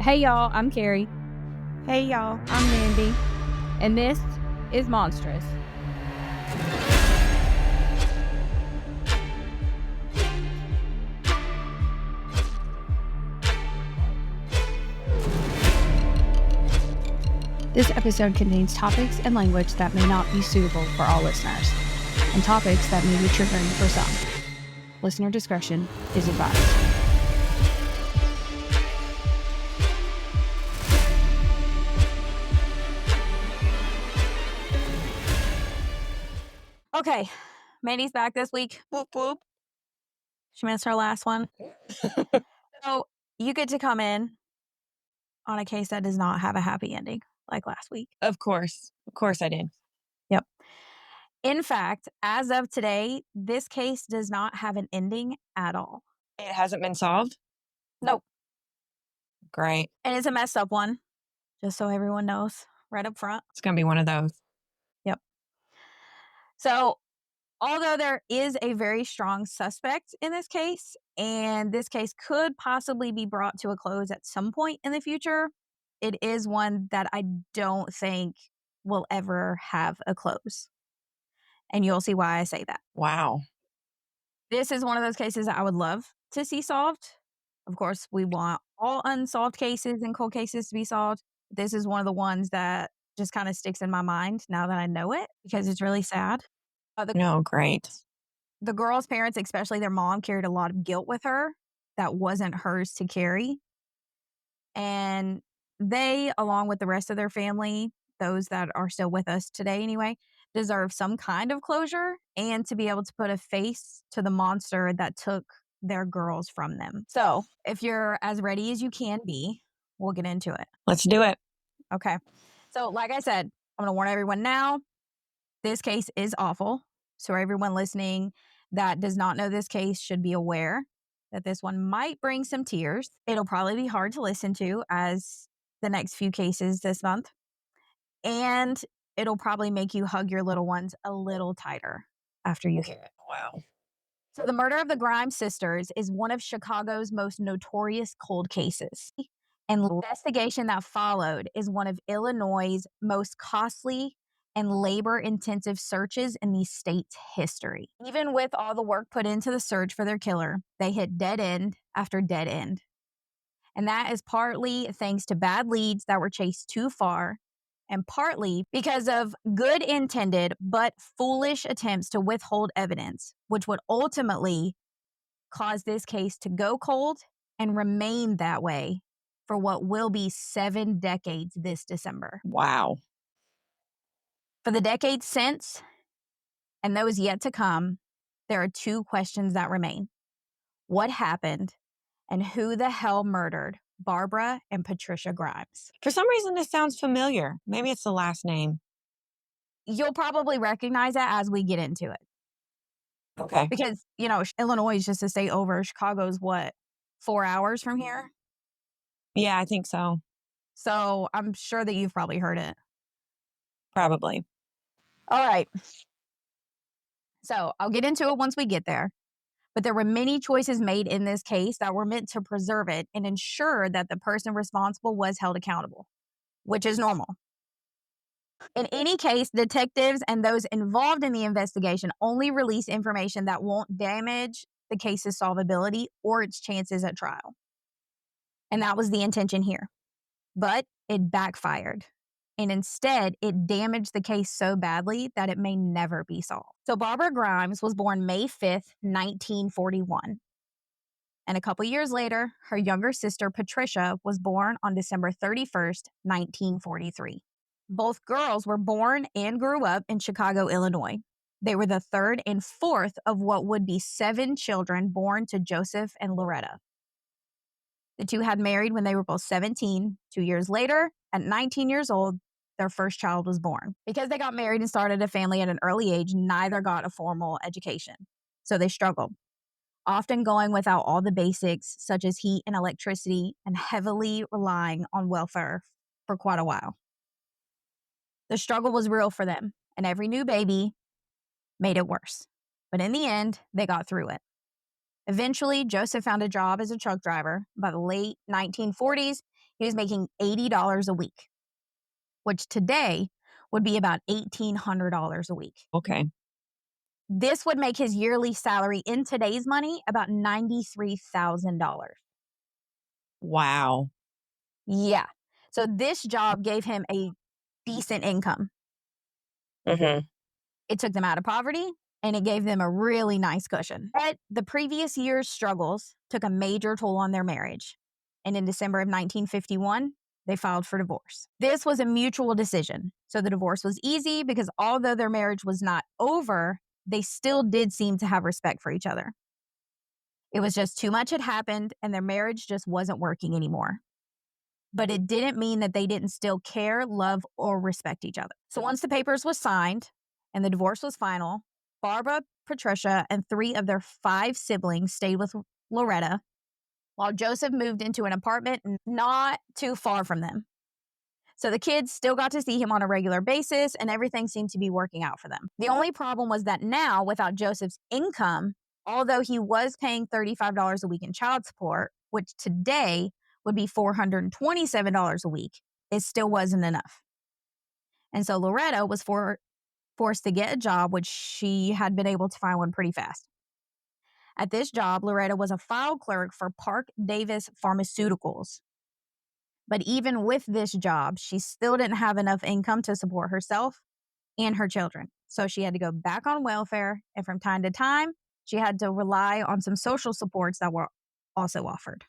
Hey y'all, I'm Carrie, Hey y'all, I'm Mandy. and this is Monstrous. This episode contains topics and language that may not be suitable for all listeners, and topics that may be triggering for some. Listener discretion is advised. Okay, Mandy's back this week. Whoop whoop. She missed her last one. So you get to come in on a case that does not have a happy ending, like last week. Of course I did. Yep. In fact, as of today, this case does not have an ending at all. It hasn't been solved? Nope. Great. And it's a messed up one, just so everyone knows right up front. It's going to be one of those. Yep. So, although there is a very strong suspect in this case, and this case could possibly be brought to a close at some point in the future, it is one that I don't think will ever have a close. And you'll see why I say that. Wow. This is one of those cases that I would love to see solved. Of course, we want all unsolved cases and cold cases to be solved. This is one of the ones that just kind of sticks in my mind now that I know it because it's really sad. No, great. The girl's parents, especially their mom, carried a lot of guilt with her that wasn't hers to carry. And they, along with the rest of their family, those that are still with us today anyway, deserve some kind of closure and to be able to put a face to the monster that took their girls from them. So if you're as ready as you can be, we'll get into it. Let's do it. Okay. So like I said, I'm going to warn everyone now, this case is awful. So everyone listening that does not know this case should be aware that this one might bring some tears. It'll probably be hard to listen to as the next few cases this month. And it'll probably make you hug your little ones a little tighter after you hear it. Wow. So the murder of the Grime Sisters is one of Chicago's most notorious cold cases. And the investigation that followed is one of Illinois' most costly and labor-intensive searches in the state's history. Even with all the work put into the search for their killer, they hit dead end after dead end. And that is partly thanks to bad leads that were chased too far, and partly because of good intended but foolish attempts to withhold evidence, which would ultimately cause this case to go cold and remain that way for what will be 7 decades this December. Wow. For the decades since, and those yet to come, there are 2 questions that remain. What happened, and who the hell murdered Barbara and Patricia Grimes? For some reason, this sounds familiar. Maybe it's the last name. You'll probably recognize that as we get into it. Okay. Because, Illinois is just a state over. Chicago's what, 4 hours from here? Yeah, I think so. So I'm sure that you've probably heard it. Probably. All right. So I'll get into it once we get there. But there were many choices made in this case that were meant to preserve it and ensure that the person responsible was held accountable, which is normal. In any case, detectives and those involved in the investigation only release information that won't damage the case's solvability or its chances at trial. And that was the intention here. But it backfired. And instead, it damaged the case so badly that it may never be solved. So Barbara Grimes was born May 5th, 1941. And a couple years later, her younger sister, Patricia, was born on December 31st, 1943. Both girls were born and grew up in Chicago, Illinois. They were the 3rd and 4th of what would be 7 children born to Joseph and Loretta. The 2 had married when they were both 17. 2 years later, at 19 years old, their first child was born. Because they got married and started a family at an early age, neither got a formal education. So they struggled, often going without all the basics, such as heat and electricity, and heavily relying on welfare for quite a while. The struggle was real for them, and every new baby made it worse. But in the end, they got through it. Eventually, Joseph found a job as a truck driver. By the late 1940s, He was making $80 a week, which today would be about $1,800 a week. Okay. This would make his yearly salary in today's money about $93,000. Wow. Yeah. So this job gave him a decent income. Mhm. It took them out of poverty and it gave them a really nice cushion. But the previous year's struggles took a major toll on their marriage. And in December of 1951, they filed for divorce. This was a mutual decision. So the divorce was easy because although their marriage was not over, they still did seem to have respect for each other. It was just too much had happened and their marriage just wasn't working anymore. But it didn't mean that they didn't still care, love, or respect each other. So once the papers was signed and the divorce was final, Barbara, Patricia, and 3 of their 5 siblings stayed with Loretta, while Joseph moved into an apartment not too far from them. So the kids still got to see him on a regular basis, and everything seemed to be working out for them. The only problem was that now, without Joseph's income, although he was paying $35 a week in child support, which today would be $427 a week, it still wasn't enough. And so Loretta was forced to get a job, which she had been able to find one pretty fast. At this job, Loretta was a file clerk for Park Davis Pharmaceuticals. But even with this job, she still didn't have enough income to support herself and her children. So she had to go back on welfare, and from time to time, she had to rely on some social supports that were also offered.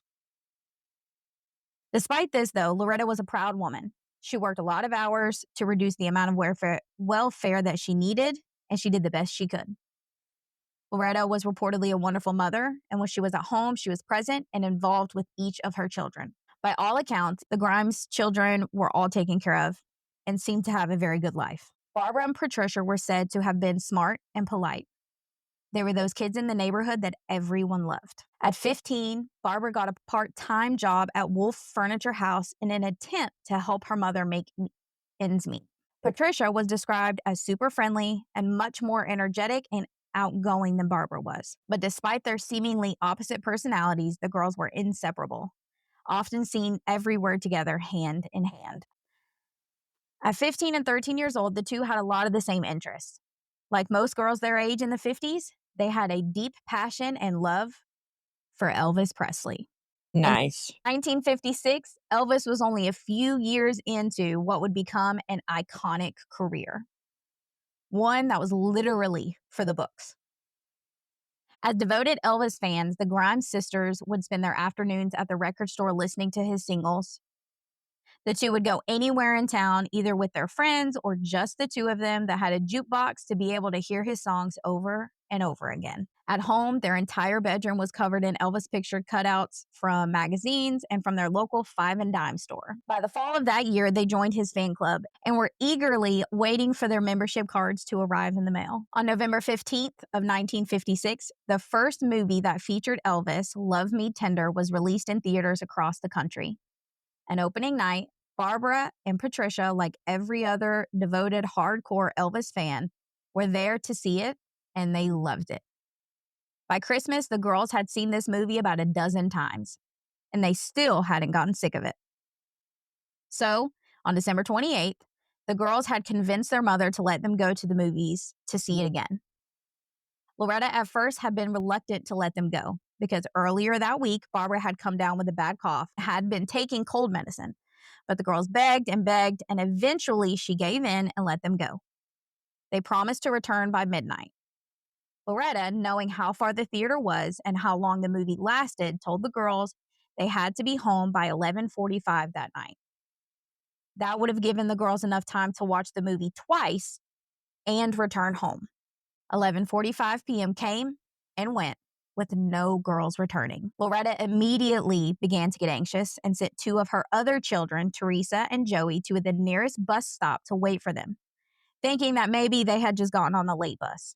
Despite this, though, Loretta was a proud woman. She worked a lot of hours to reduce the amount of welfare that she needed, and she did the best she could. Loretta was reportedly a wonderful mother, and when she was at home, she was present and involved with each of her children. By all accounts, the Grimes children were all taken care of and seemed to have a very good life. Barbara and Patricia were said to have been smart and polite. They were those kids in the neighborhood that everyone loved. At 15, Barbara got a part-time job at Wolf Furniture House in an attempt to help her mother make ends meet. Patricia was described as super friendly and much more energetic and outgoing than Barbara was. But despite their seemingly opposite personalities, the girls were inseparable, often seen everywhere together, hand in hand. At 15 and 13 years old, the two had a lot of the same interests. Like most girls their age in the 50s, they had a deep passion and love for Elvis Presley. In Nice. 1956, Elvis was only a few years into what would become an iconic career, one that was literally for the books. As devoted Elvis fans, the Grime Sisters would spend their afternoons at the record store listening to his singles. The two would go anywhere in town, either with their friends or just the two of them that had a jukebox to be able to hear his songs over and over again. At home, their entire bedroom was covered in Elvis picture cutouts from magazines and from their local five and dime store. By the fall of that year, they joined his fan club and were eagerly waiting for their membership cards to arrive in the mail. On November 15th of 1956, the first movie that featured Elvis, Love Me Tender, was released in theaters across the country. An opening night, Barbara and Patricia, like every other devoted hardcore Elvis fan, were there to see it, and they loved it. By Christmas, the girls had seen this movie about a dozen times, and they still hadn't gotten sick of it. So, on December 28th, the girls had convinced their mother to let them go to the movies to see it again. Loretta at first had been reluctant to let them go because earlier that week, Barbara had come down with a bad cough, had been taking cold medicine. But the girls begged, and eventually she gave in and let them go. They promised to return by midnight. Loretta, knowing how far the theater was and how long the movie lasted, told the girls they had to be home by 11:45 that night. That would have given the girls enough time to watch the movie twice and return home. 11:45 p.m. came and went, with no girls returning. Loretta immediately began to get anxious and sent two of her other children, Teresa and Joey, to the nearest bus stop to wait for them, thinking that maybe they had just gotten on the late bus.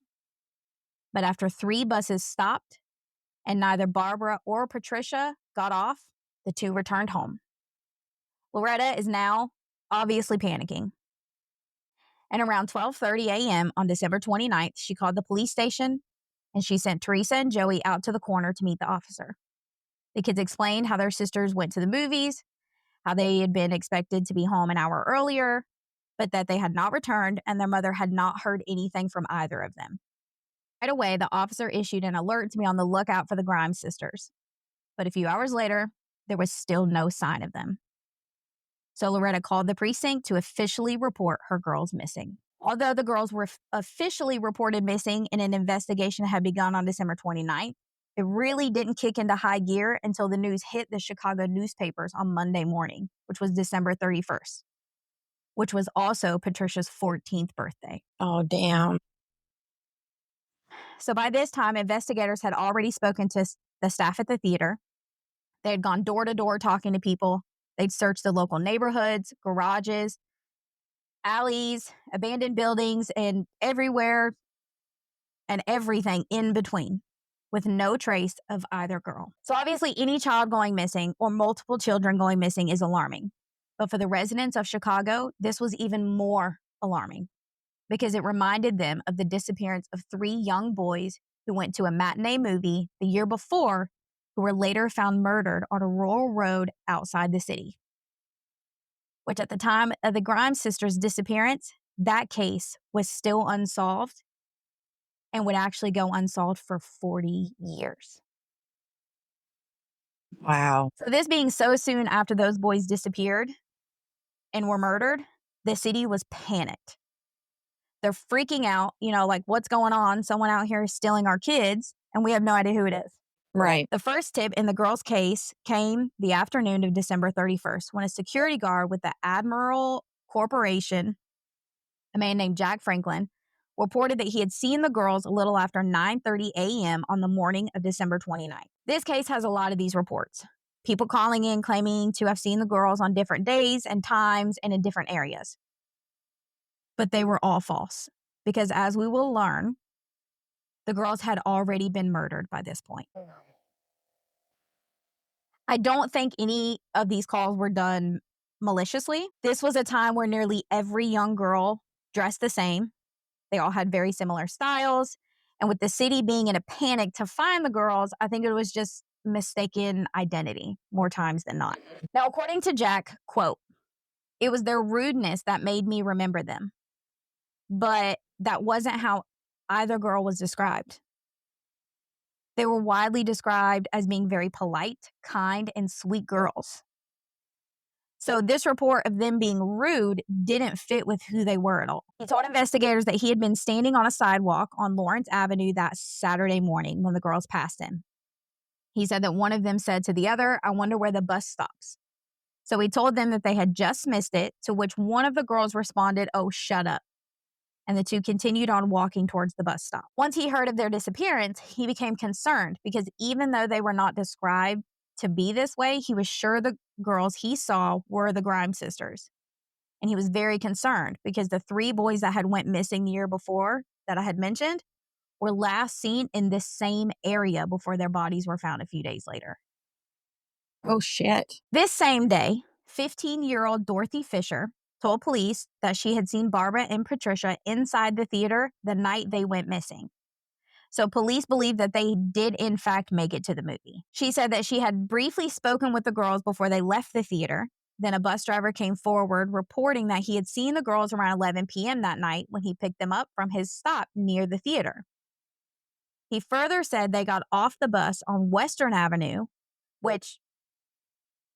But after 3 buses stopped and neither Barbara or Patricia got off, the two returned home. Loretta is now obviously panicking. And around 12:30 a.m. on December 29th, she called the police station and she sent Teresa and Joey out to the corner to meet the officer. The kids explained how their sisters went to the movies, how they had been expected to be home an hour earlier, but that they had not returned and their mother had not heard anything from either of them. Right away, the officer issued an alert to be on the lookout for the Grime sisters. But a few hours later, there was still no sign of them. So Loretta called the precinct to officially report her girls missing. Although the girls were officially reported missing and an investigation had begun on December 29th, it really didn't kick into high gear until the news hit the Chicago newspapers on Monday morning, which was December 31st, which was also Patricia's 14th birthday. Oh, damn. So by this time, investigators had already spoken to the staff at the theater. They had gone door to door talking to people. They'd searched the local neighborhoods, garages, alleys, abandoned buildings, and everywhere and everything in between, with no trace of either girl. So obviously, any child going missing or multiple children going missing is alarming. But for the residents of Chicago, this was even more alarming because it reminded them of the disappearance of 3 young boys who went to a matinee movie the year before, who were later found murdered on a rural road outside the city. Which at the time of the Grime sisters' disappearance, that case was still unsolved and would actually go unsolved for 40 years. Wow. So this being so soon after those boys disappeared and were murdered, the city was panicked. They're freaking out, like, what's going on? Someone out here is stealing our kids, and we have no idea who it is. Right. The first tip in the girls' case came the afternoon of December 31st when a security guard with the Admiral Corporation, a man named Jack Franklin, reported that he had seen the girls a little after 9:30 a.m. on the morning of December 29th. This case has a lot of these reports. People calling in claiming to have seen the girls on different days and times and in different areas. But they were all false because, as we will learn, the girls had already been murdered by this point. I don't think any of these calls were done maliciously. This was a time where nearly every young girl dressed the same. They all had very similar styles. And with the city being in a panic to find the girls, I think it was just mistaken identity more times than not. Now, according to Jack, quote, "It was their rudeness that made me remember them. But that wasn't how either girl was described. They were widely described as being very polite, kind, and sweet girls. So this report of them being rude didn't fit with who they were at all." He told investigators that he had been standing on a sidewalk on Lawrence Avenue that Saturday morning when the girls passed him. He said that one of them said to the other, "I wonder where the bus stops." So he told them that they had just missed it, to which one of the girls responded, "Oh, shut up." And the two continued on walking towards the bus stop. Once he heard of their disappearance, he became concerned because even though they were not described to be this way, he was sure the girls he saw were the Grime sisters. And he was very concerned because the 3 boys that had went missing the year before that I had mentioned were last seen in this same area before their bodies were found a few days later. Oh, shit. This same day, 15-year-old Dorothy Fisher told police that she had seen Barbara and Patricia inside the theater the night they went missing. So police believe that they did in fact make it to the movie. She said that she had briefly spoken with the girls before they left the theater. Then a bus driver came forward reporting that he had seen the girls around 11 p.m. that night when he picked them up from his stop near the theater. He further said they got off the bus on Western Avenue, which,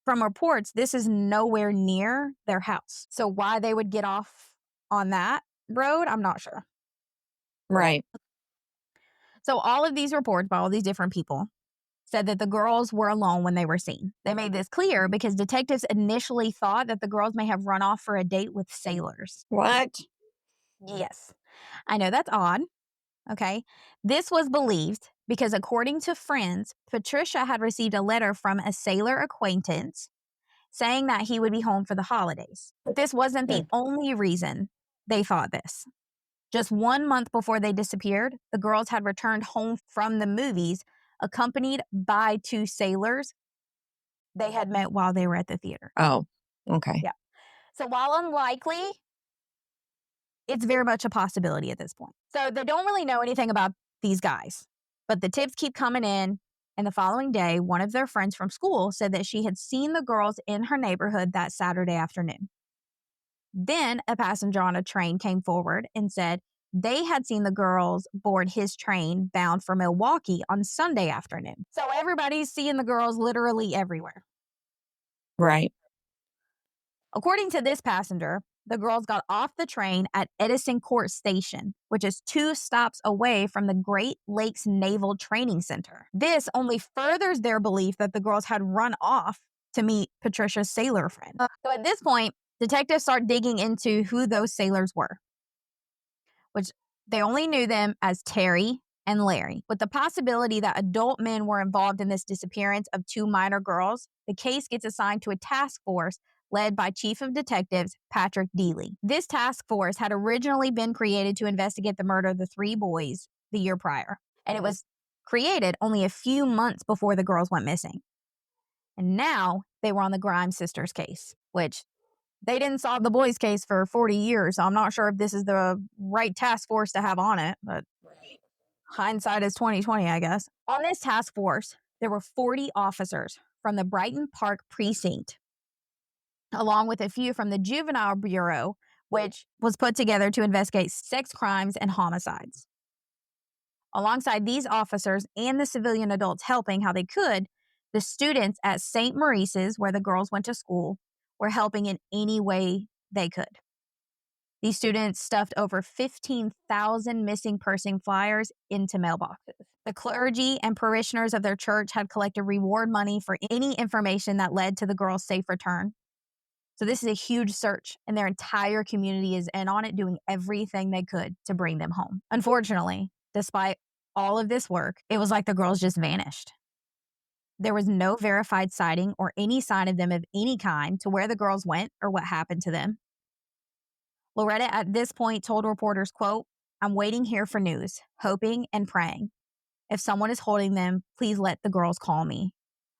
from reports, this is nowhere near their house. So why they would get off on that road, I'm not sure. Right. So all of these reports by all these different people said that the girls were alone when they were seen. They made this clear because detectives initially thought that the girls may have run off for a date with sailors. What? Yes. I know that's odd. Okay. This was believed because, according to friends, Patricia had received a letter from a sailor acquaintance saying that he would be home for the holidays. But this wasn't the only reason they thought this. Just 1 month before they disappeared, the girls had returned home from the movies accompanied by 2 sailors they had met while they were at the theater. Oh, okay. Yeah. So while unlikely, it's very much a possibility at this point. So they don't really know anything about these guys, but the tips keep coming in. And the following day, one of their friends from school said that she had seen the girls in her neighborhood that Saturday afternoon. Then a passenger on a train came forward and said they had seen the girls board his train bound for Milwaukee on Sunday afternoon. So everybody's seeing the girls literally everywhere. Right. According to this passenger, the girls got off the train at Edison Court Station, which is 2 stops away from the Great Lakes Naval Training Center. This only furthers their belief that the girls had run off to meet Patricia's sailor friend. So at this point, detectives start digging into who those sailors were, which they only knew them as Terry and Larry. With the possibility that adult men were involved in this disappearance of 2 minor girls, the case gets assigned to a task force led by Chief of Detectives Patrick Deely. This task force had originally been created to investigate the murder of the 3 boys the year prior, and it was created only a few months before the girls went missing. And now they were on the Grime Sisters case, which they didn't solve the boys' case for 40 years, so I'm not sure if this is the right task force to have on it, but hindsight is 2020, I guess. On this task force, there were 40 officers from the Brighton Park precinct, along with a few from the Juvenile Bureau, which was put together to investigate sex crimes and homicides. Alongside these officers and the civilian adults helping how they could, the students at St. Maurice's, where the girls went to school, were helping in any way they could. These students stuffed over 15,000 missing person flyers into mailboxes. The clergy and parishioners of their church had collected reward money for any information that led to the girls' safe return. So this is a huge search, and their entire community is in on it, doing everything they could to bring them home. Unfortunately, despite all of this work, it was like the girls just vanished. There was no verified sighting or any sign of them of any kind to where the girls went or what happened to them. Loretta at this point told reporters, quote, "I'm waiting here for news, hoping and praying. If someone is holding them, please let the girls call me.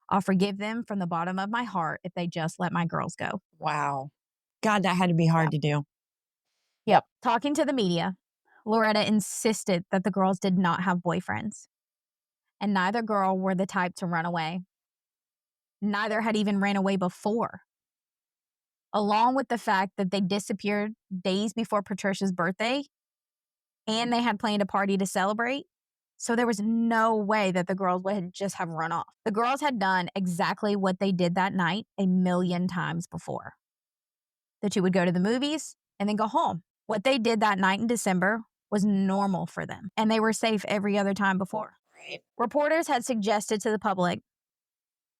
I'll forgive them from the bottom of my heart if they just let my girls go." Wow. God, that had to be hard to do. Yep. Talking to the media, Loretta insisted that the girls did not have boyfriends, and neither girl were the type to run away. Neither had even ran away before. Along with the fact that they disappeared days before Patricia's birthday, and they had planned a party to celebrate, so there was no way that the girls would just have run off. The girls had done exactly what they did that night a million times before. The 2 would go to the movies and then go home. What they did that night in December was normal for them, and they were safe every other time before. Right. Reporters had suggested to the public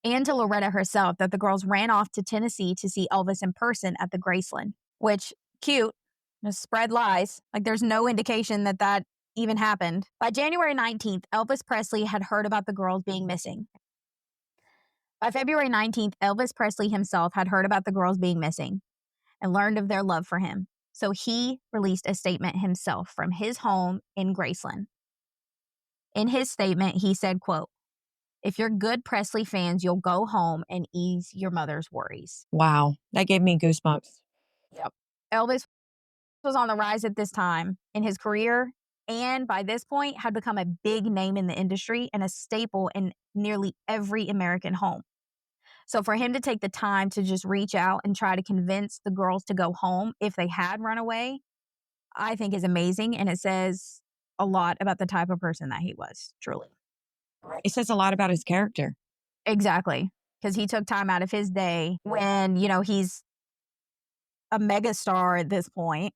and to Loretta herself that the girls ran off to Tennessee to see Elvis in person at the Graceland, which, cute, just spread lies. Like, there's no indication that that even happened. By January 19th, Elvis Presley had heard about the girls being missing. By February 19th, Elvis Presley himself had heard about the girls being missing and learned of their love for him. So he released a statement himself from his home in Graceland. In his statement, he said, quote, "If you're good Presley fans, you'll go home and ease your mother's worries." Wow. That gave me goosebumps. Yep. Elvis was on the rise at this time in his career, and by this point had become a big name in the industry and a staple in nearly every American home. So for him to take the time to just reach out and try to convince the girls to go home if they had run away, I think is amazing, and it says a lot about the type of person that he was, truly. It says a lot about his character. Exactly, because he took time out of his day when, you know, he's a megastar at this point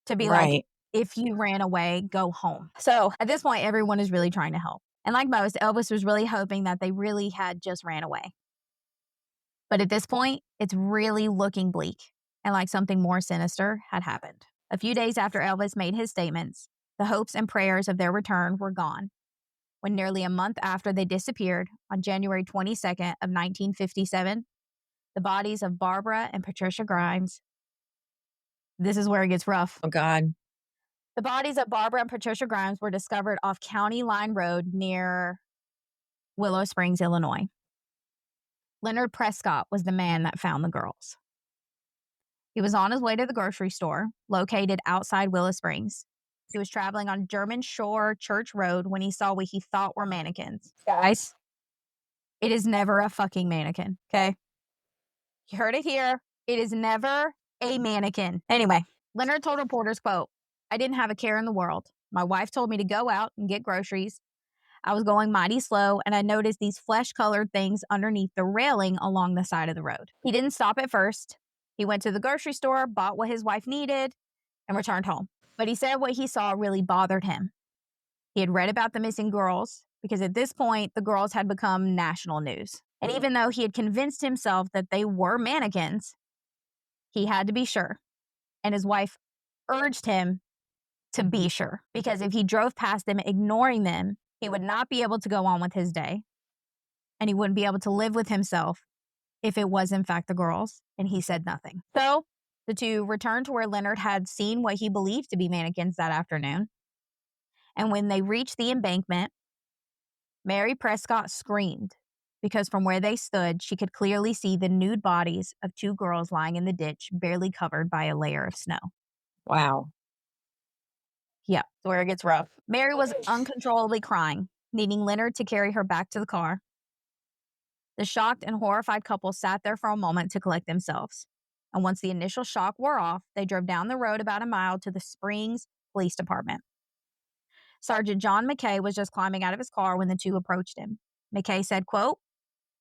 to be like, Right. if you ran away, go home. So at this point, everyone is really trying to help. And like most, Elvis was really hoping that they really had just ran away. But at this point, it's really looking bleak and like something more sinister had happened. A few days after Elvis made his statements, the hopes and prayers of their return were gone. When nearly a month after they disappeared, on January 22nd of 1957, the bodies of Barbara and Patricia Grimes, this is where it gets rough. Oh, God. The bodies of Barbara and Patricia Grimes were discovered off County Line Road near Willow Springs, Illinois. Leonard Prescott was the man that found the girls. He was on his way to the grocery store, located outside Willow Springs, He was traveling on German Shore Church Road when he saw what he thought were mannequins. Guys, it is never a fucking mannequin, okay? You heard it here. It is never a mannequin. Anyway, Leonard told reporters, quote, "I didn't have a care in the world. My wife told me to go out and get groceries. I was going mighty slow, and I noticed these flesh-colored things underneath the railing along the side of the road." He didn't stop at first. He went to the grocery store, bought what his wife needed, and returned home. But he said what he saw really bothered him. He had read about the missing girls because at this point, the girls had become national news. And even though he had convinced himself that they were mannequins, he had to be sure. And his wife urged him to be sure because if he drove past them ignoring them, he would not be able to go on with his day. And he wouldn't be able to live with himself if it was in fact the girls. And he said nothing. So the two returned to where Leonard had seen what he believed to be mannequins that afternoon. And when they reached the embankment, Mary Prescott screamed because from where they stood, she could clearly see the nude bodies of two girls lying in the ditch, barely covered by a layer of snow. Wow. Yeah, that's where it gets rough. Mary was uncontrollably crying, needing Leonard to carry her back to the car. The shocked and horrified couple sat there for a moment to collect themselves. And once the initial shock wore off, they drove down the road about a mile to the Springs Police Department. Sergeant John McKay was just climbing out of his car when the two approached him. McKay said, quote,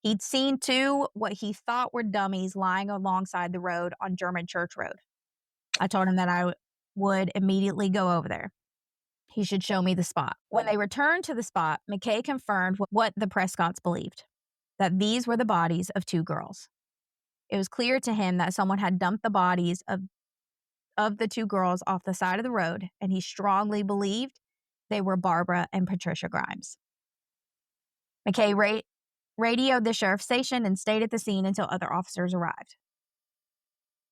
he'd seen two what he thought were dummies lying alongside the road on German Church Road. I told him that I would immediately go over there. He should show me the spot. When they returned to the spot, McKay confirmed what the Prescotts believed, that these were the bodies of two girls. It was clear to him that someone had dumped the bodies of the two girls off the side of the road, and he strongly believed they were Barbara and Patricia Grimes. McKay radioed the sheriff's station and stayed at the scene until other officers arrived.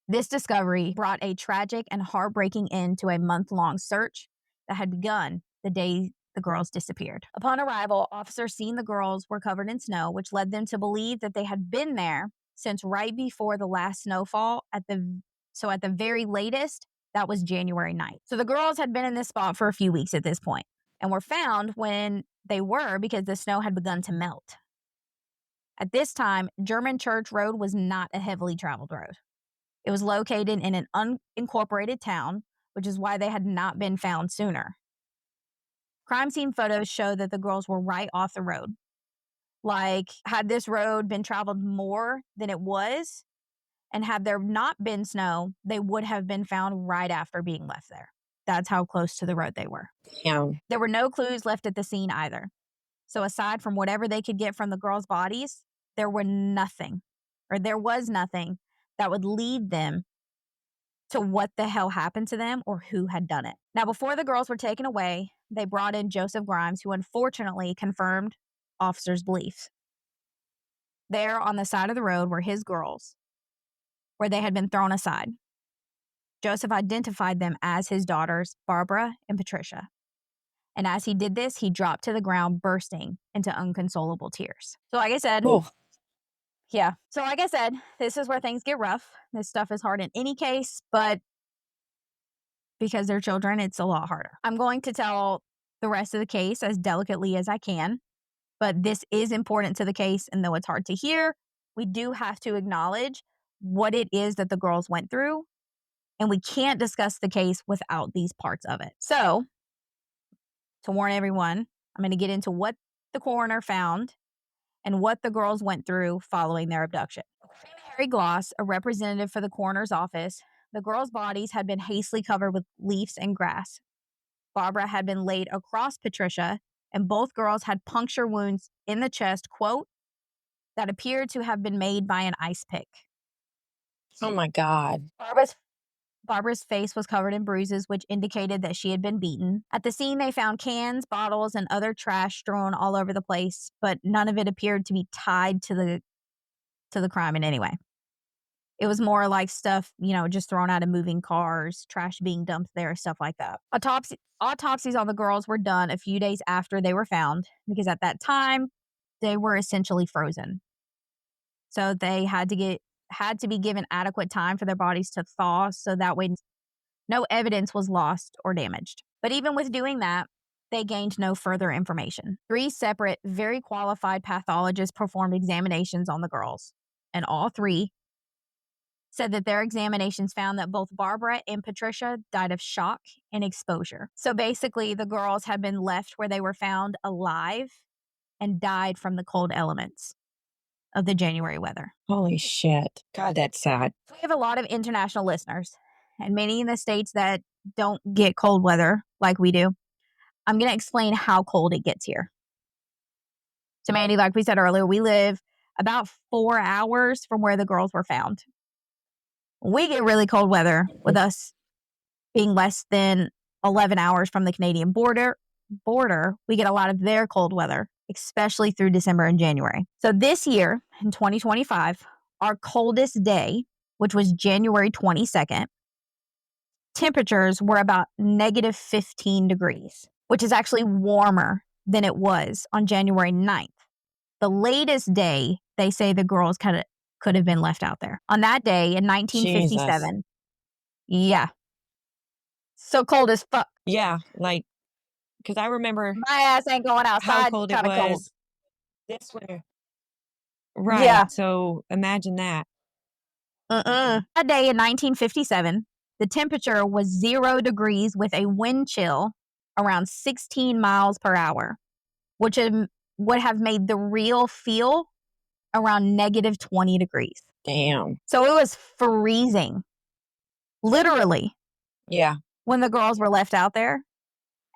This discovery brought a tragic and heartbreaking end to a month-long search that had begun the day the girls disappeared. Upon arrival, officers seen the girls were covered in snow, which led them to believe that they had been there since right before the last snowfall at the very latest, that was January 9th. So the girls had been in this spot for a few weeks at this point and were found when they were because the snow had begun to melt. At this time, German Church Road was not a heavily traveled road. It was located in an unincorporated town, which is why they had not been found sooner. Crime scene photos show that the girls were right off the road. Like, had this road been traveled more than it was, and had there not been snow, they would have been found right after being left there. That's how close to the road they were. Yeah. There were no clues left at the scene either. So aside from whatever they could get from the girls' bodies, there was nothing that would lead them to what the hell happened to them or who had done it. Now, before the girls were taken away, they brought in Joseph Grimes, who unfortunately confirmed officers' beliefs. There on the side of the road were his girls, where they had been thrown aside. Joseph identified them as his daughters, Barbara and Patricia. And as he did this, he dropped to the ground, bursting into unconsolable tears. So like I said, this is where things get rough. This stuff is hard in any case, but because they're children, it's a lot harder. I'm going to tell the rest of the case as delicately as I can, but this is important to the case, and though it's hard to hear, we do have to acknowledge what it is that the girls went through, and we can't discuss the case without these parts of it. So, to warn everyone, I'm going to get into what the coroner found and what the girls went through following their abduction. According to Harry Gloss, a representative for the coroner's office, the girls' bodies had been hastily covered with leaves and grass. Barbara had been laid across Patricia, and both girls had puncture wounds in the chest, quote, that appeared to have been made by an ice pick. Oh my God. Barbara's face was covered in bruises, which indicated that she had been beaten. At the scene, they found cans, bottles, and other trash strewn all over the place, but none of it appeared to be tied to the crime in any way. It was more like stuff, just thrown out of moving cars, trash being dumped there, stuff like that. Autopsies on the girls were done a few days after they were found because at that time, they were essentially frozen. So they had to be given adequate time for their bodies to thaw so that way no evidence was lost or damaged. But even with doing that, they gained no further information. 3 separate, very qualified pathologists performed examinations on the girls, and all 3 said that their examinations found that both Barbara and Patricia died of shock and exposure. So basically, the girls had been left where they were found alive and died from the cold elements of the January weather. Holy shit. God, that's sad. We have a lot of international listeners, and many in the states that don't get cold weather like we do. I'm going to explain how cold it gets here. So, Mandy, like we said earlier, we live about 4 hours from where the girls were found. We get really cold weather with us being less than 11 hours from the Canadian border. We get a lot of their cold weather, especially through December and January. So this year, in 2025, our coldest day, which was January 22nd, temperatures were about negative 15 degrees, which is actually warmer than it was on January 9th. The latest day, they say the girls could have been left out there. On that day in 1957. Jesus. Yeah. So cold as fuck. Yeah, like, because I remember My ass ain't going how outside. cold it Kind of cold. was this winter. Right. Yeah. So imagine that. That day in 1957, the temperature was 0 degrees with a wind chill around 16 miles per hour, which would have made the real feel around negative 20 degrees. Damn. So it was freezing, literally, Yeah. when the girls were left out there.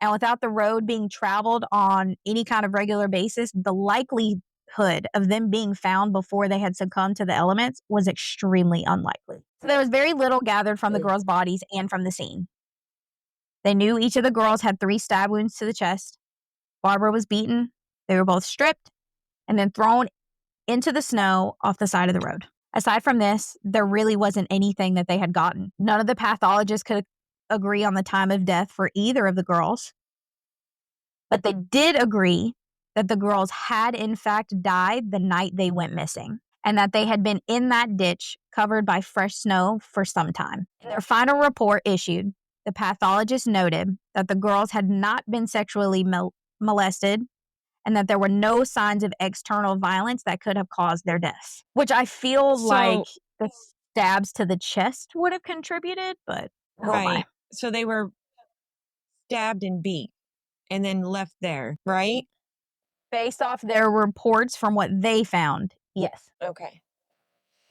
And without the road being traveled on any kind of regular basis, the likelihood of them being found before they had succumbed to the elements was extremely unlikely. So there was very little gathered from the girls' bodies and from the scene. They knew each of the girls had 3 stab wounds to the chest. Barbara was beaten. They were both stripped and then thrown into the snow off the side of the road. Aside from this, there really wasn't anything that they had gotten. None of the pathologists could agree on the time of death for either of the girls, but they did agree that the girls had in fact died the night they went missing and that they had been in that ditch covered by fresh snow for some time. In their final report issued, the pathologist noted that the girls had not been sexually molested and that there were no signs of external violence that could have caused their deaths, which I feel like the stabs to the chest would have contributed, but Right. So they were stabbed and beat and then left there, right? Based off their reports from what they found, yes. Okay.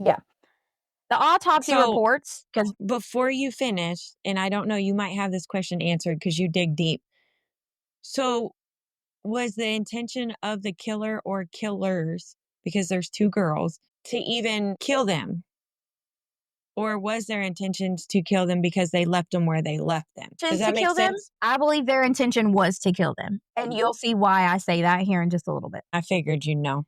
Yeah. The autopsy reports, because Before you finish, and I don't know, you might have this question answered because you dig deep. So was the intention of the killer or killers, because there's 2 girls, to even kill them? Or was their intentions to kill them because they left them where they left them? Does that make sense? I believe their intention was to kill them. And you'll see why I say that here in just a little bit. I figured you'd know.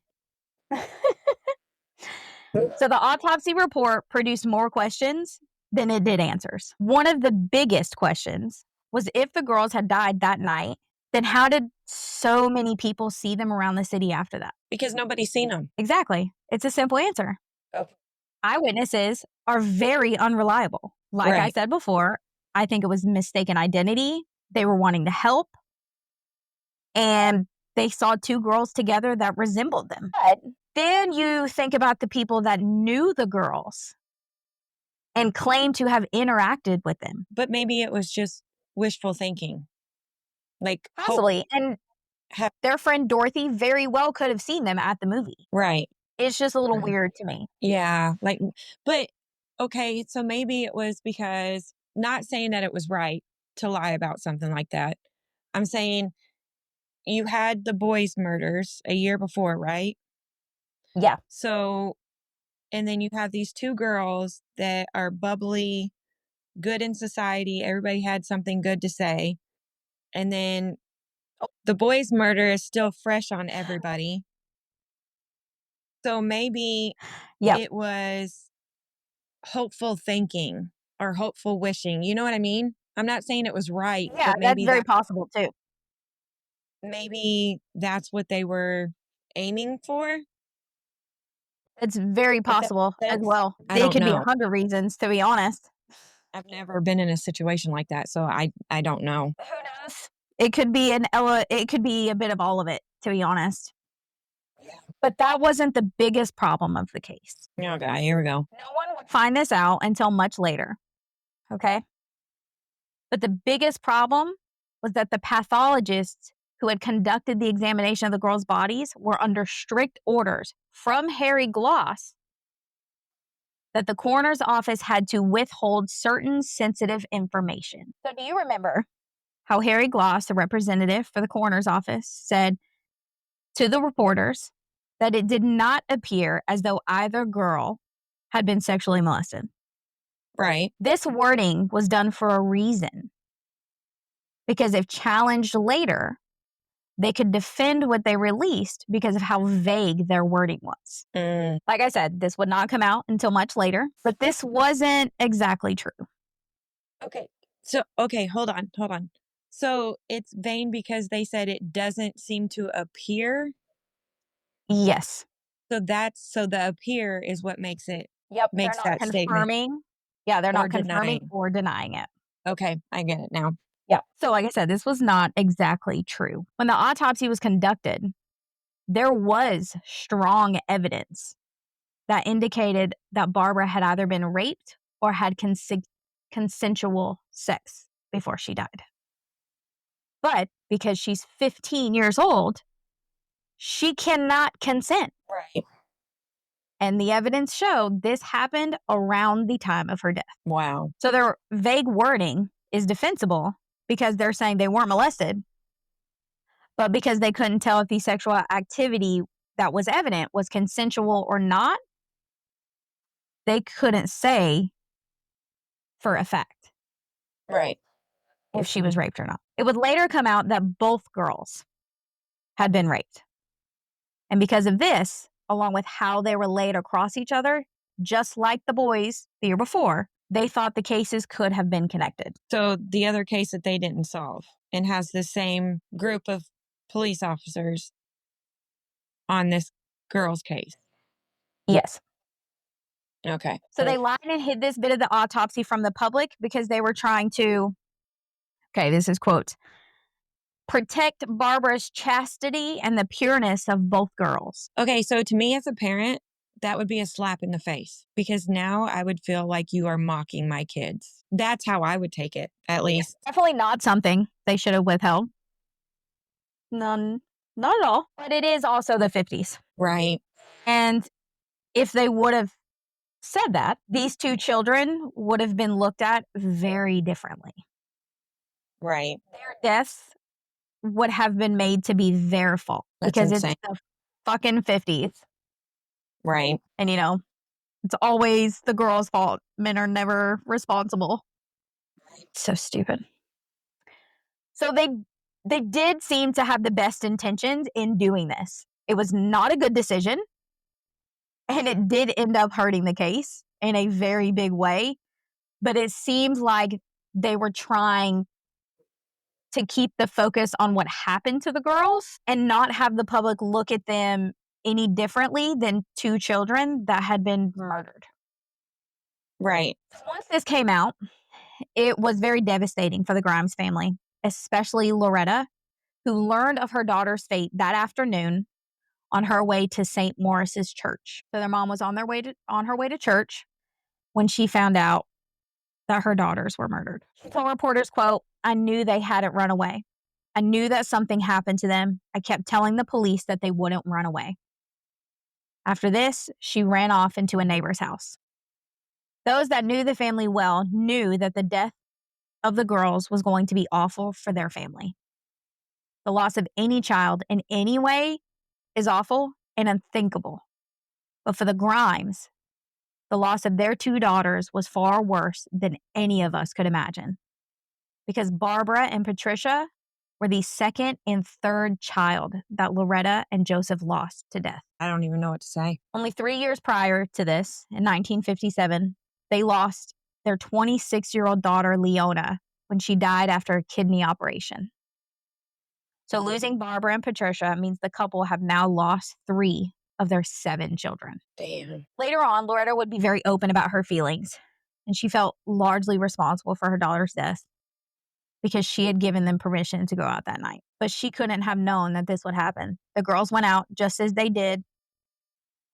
So the autopsy report produced more questions than it did answers. One of the biggest questions was if the girls had died that night, then how did so many people see them around the city after that? Because nobody's seen them. Exactly. It's a simple answer. Okay. Eyewitnesses are very unreliable. Like I said before, I think it was mistaken identity. They were wanting to help. And they saw 2 girls together that resembled them. But then you think about the people that knew the girls and claimed to have interacted with them. But maybe it was just wishful thinking. Like, Possibly. And their friend Dorothy very well could have seen them at the movie. Right. It's just a little weird to me. Yeah. Like, but okay, so maybe it was because, not saying that it was right to lie about something like that. I'm saying you had the boys' murders a year before, right? Yeah. So, and then you have these 2 girls that are bubbly, good in society. Everybody had something good to say. And then the boys' murder is still fresh on everybody. So maybe it was hopeful thinking or hopeful wishing. You know what I mean? I'm not saying it was right. Yeah, but that's very possible too. Maybe that's what they were aiming for. It's very possible as well. There could be 100 reasons, to be honest. I've never been in a situation like that, so I don't know. Who knows? It could be it could be a bit of all of it, to be honest. But that wasn't the biggest problem of the case. Okay, here we go. No one would find this out until much later. Okay. But the biggest problem was that the pathologists who had conducted the examination of the girls' bodies were under strict orders from Harry Gloss that the coroner's office had to withhold certain sensitive information. So, do you remember how Harry Gloss, the representative for the coroner's office, said to the reporters that it did not appear as though either girl had been sexually molested? Right. This wording was done for a reason, because if challenged later, they could defend what they released because of how vague their wording was. Like I said, this would not come out until much later, but this wasn't exactly true. Okay. So, okay, hold on. So it's vain because they said it doesn't seem to appear. Yes. So the appear is what makes Yep. They're makes not that statement confirming. Yeah, they're or not confirming denying. or denying it. Okay, I get it now. Yeah. So, like I said, this was not exactly true. When the autopsy was conducted, there was strong evidence that indicated that Barbara had either been raped or had consensual sex before she died. But because she's 15 years old, she cannot consent. Right. And the evidence showed this happened around the time of her death. Wow. So their vague wording is defensible because they're saying they weren't molested, but because they couldn't tell if the sexual activity that was evident was consensual or not, they couldn't say for a fact Right. if she was raped or not. It would later come out that both girls had been raped. And because of this, along with how they were laid across each other, just like the boys the year before, they thought the cases could have been connected. So the other case that they didn't solve and has the same group of police officers on this girl's case. Yes. Okay. So they lied and hid this bit of the autopsy from the public because they were trying to, okay, this is quote, protect Barbara's chastity and the pureness of both girls. Okay, so to me as a parent, that would be a slap in the face because now I would feel like you are mocking my kids. That's how I would take it, at least. Definitely not something they should have withheld. None, not at all. But it is also the 50s. Right. And if they would have said that, these two children would have been looked at very differently. Right. Their deaths would have been made to be their fault because insane. it's the fucking 50s. Right. And, you know, it's always the girl's fault. Men are never responsible. So stupid. So they did seem to have the best intentions in doing this. It was not a good decision. And it did end up hurting the case in a very big way. But it seems like they were trying to keep the focus on what happened to the girls and not have the public look at them any differently than two children that had been murdered. Right. Once this came out, it was very devastating for the Grimes family, especially Loretta, who learned of her daughter's fate that afternoon on her way to St. Maurice's church. So their mom was on her way to church when she found out that her daughters were murdered. She told reporters, quote, "I knew they hadn't run away. I knew that something happened to them. I kept telling the police that they wouldn't run away." After this, she ran off into a neighbor's house. Those that knew the family well knew that the death of the girls was going to be awful for their family. The loss of any child in any way is awful and unthinkable. But for the Grimes, the loss of their two daughters was far worse than any of us could imagine. Because Barbara and Patricia were the second and third child that Loretta and Joseph lost to death. I don't even know what to say. Only 3 years prior to this, in 1957, they lost their 26-year-old daughter, Leona, when she died after a kidney operation. So losing Barbara and Patricia means the couple have now lost 3 of their 7 children. Damn. Later on, Loretta would be very open about her feelings, and she felt largely responsible for her daughter's death. because she had given them permission to go out that night. But she couldn't have known that this would happen. The girls went out just as they did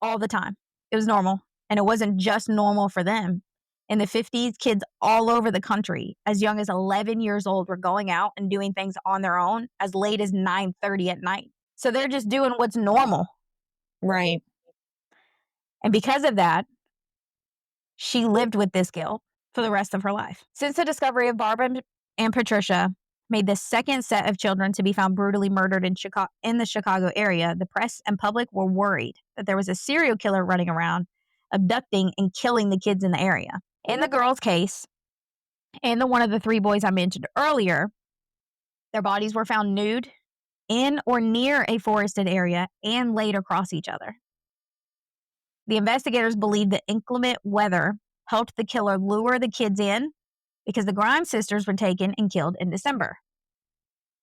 all the time. It was normal. And it wasn't just normal for them. In the 50s, kids all over the country, as young as 11 years old, were going out and doing things on their own as late as 9:30 at night. So they're just doing what's normal. Right. And because of that, she lived with this guilt for the rest of her life. Since the discovery of Barbara and Patricia made the second set of children to be found brutally murdered in the Chicago area, the press and public were worried that there was a serial killer running around, abducting and killing the kids in the area. In the girls' case, and the one of the 3 boys I mentioned earlier, their bodies were found nude in or near a forested area and laid across each other. The investigators believed that inclement weather helped the killer lure the kids in because the Grime sisters were taken and killed in December.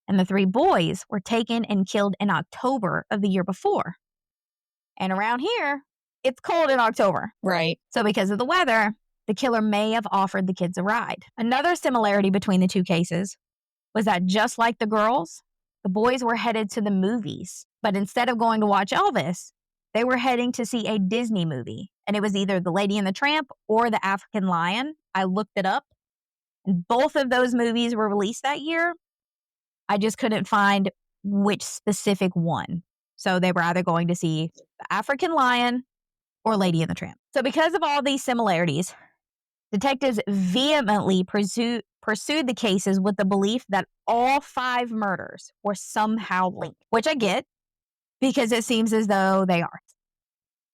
And the 3 boys were taken and killed in October of the year before. And around here, it's cold in October. Right. So because of the weather, the killer may have offered the kids a ride. Another similarity between the 2 cases was that just like the girls, the boys were headed to the movies. But instead of going to watch Elvis, they were heading to see a Disney movie. And it was either The Lady and the Tramp or The African Lion. I looked it up. And both of those movies were released that year. I just couldn't find which specific one. So they were either going to see The African Lion or Lady and the Tramp. So because of all these similarities, detectives vehemently pursued the cases with the belief that all 5 murders were somehow linked, which I get because it seems as though they are.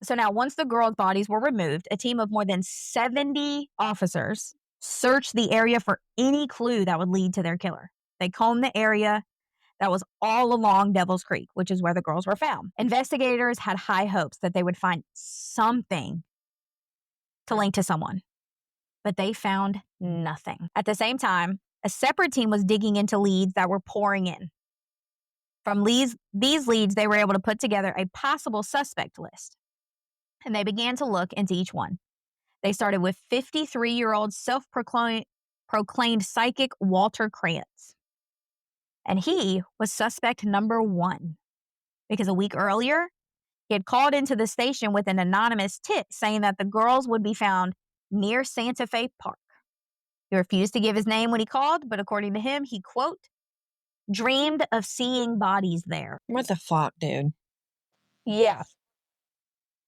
So now, once the girls' bodies were removed, a team of more than 70 officers searched the area for any clue that would lead to their killer. They combed the area that was all along Devil's Creek, which is where the girls were found. Investigators had high hopes that they would find something to link to someone, but they found nothing. At the same time, a separate team was digging into leads that were pouring in. From these leads, they were able to put together a possible suspect list, and they began to look into each one. They started with 53-year-old self-proclaimed psychic Walter Krantz. And he was suspect number 1 because a week earlier, he had called into the station with an anonymous tip saying that the girls would be found near Santa Fe Park. He refused to give his name when he called, but according to him, he, quote, dreamed of seeing bodies there. What the fuck, dude? Yeah.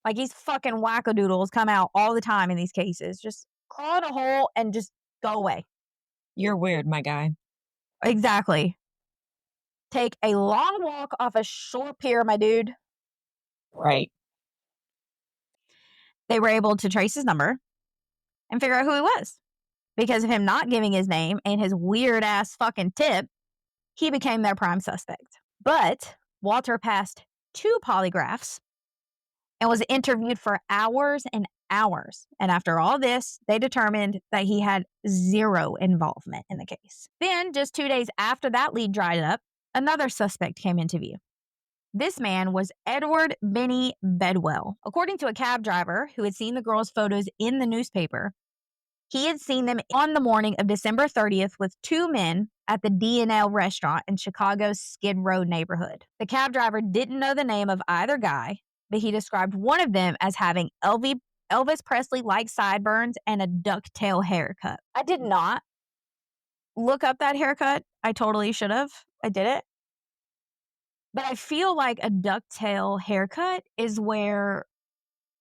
Like these fucking wackadoodles come out all the time in these cases. Just crawl in a hole and just go away. You're weird, my guy. Exactly. Take a long walk off a short pier, my dude. Right. They were able to trace his number and figure out who he was. Because of him not giving his name and his weird ass fucking tip, he became their prime suspect. But Walter passed 2 polygraphs and was interviewed for hours and hours. And after all this, they determined that he had 0 involvement in the case. Then, just 2 days after that lead dried up, another suspect came into view. This man was Edward Benny Bedwell. According to a cab driver who had seen the girls' photos in the newspaper, he had seen them on the morning of December 30th with 2 men at the D&L restaurant in Chicago's Skid Row neighborhood. The cab driver didn't know the name of either guy, but he described one of them as having Elvis Presley-like sideburns and a ducktail haircut. I did not look up that haircut. I totally should have. I did it. But I feel like a ducktail haircut is where,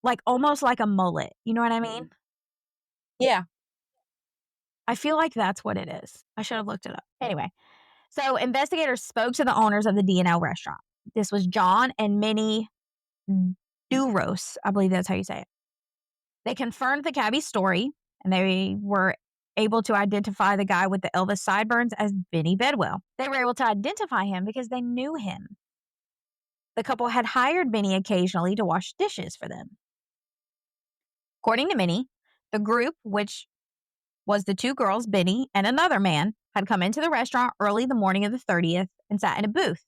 like, almost like a mullet. You know what I mean? Yeah. I feel like that's what it is. I should have looked it up. Anyway, so investigators spoke to the owners of the D&L restaurant. This was John and Minnie Duros. I believe that's how you say it. They confirmed the cabbie's story, and they were able to identify the guy with the Elvis sideburns as Benny Bedwell. They were able to identify him because they knew him. The couple had hired Benny occasionally to wash dishes for them. According to Minnie, the group, which was the 2 girls, Benny and another man, had come into the restaurant early the morning of the 30th and sat in a booth.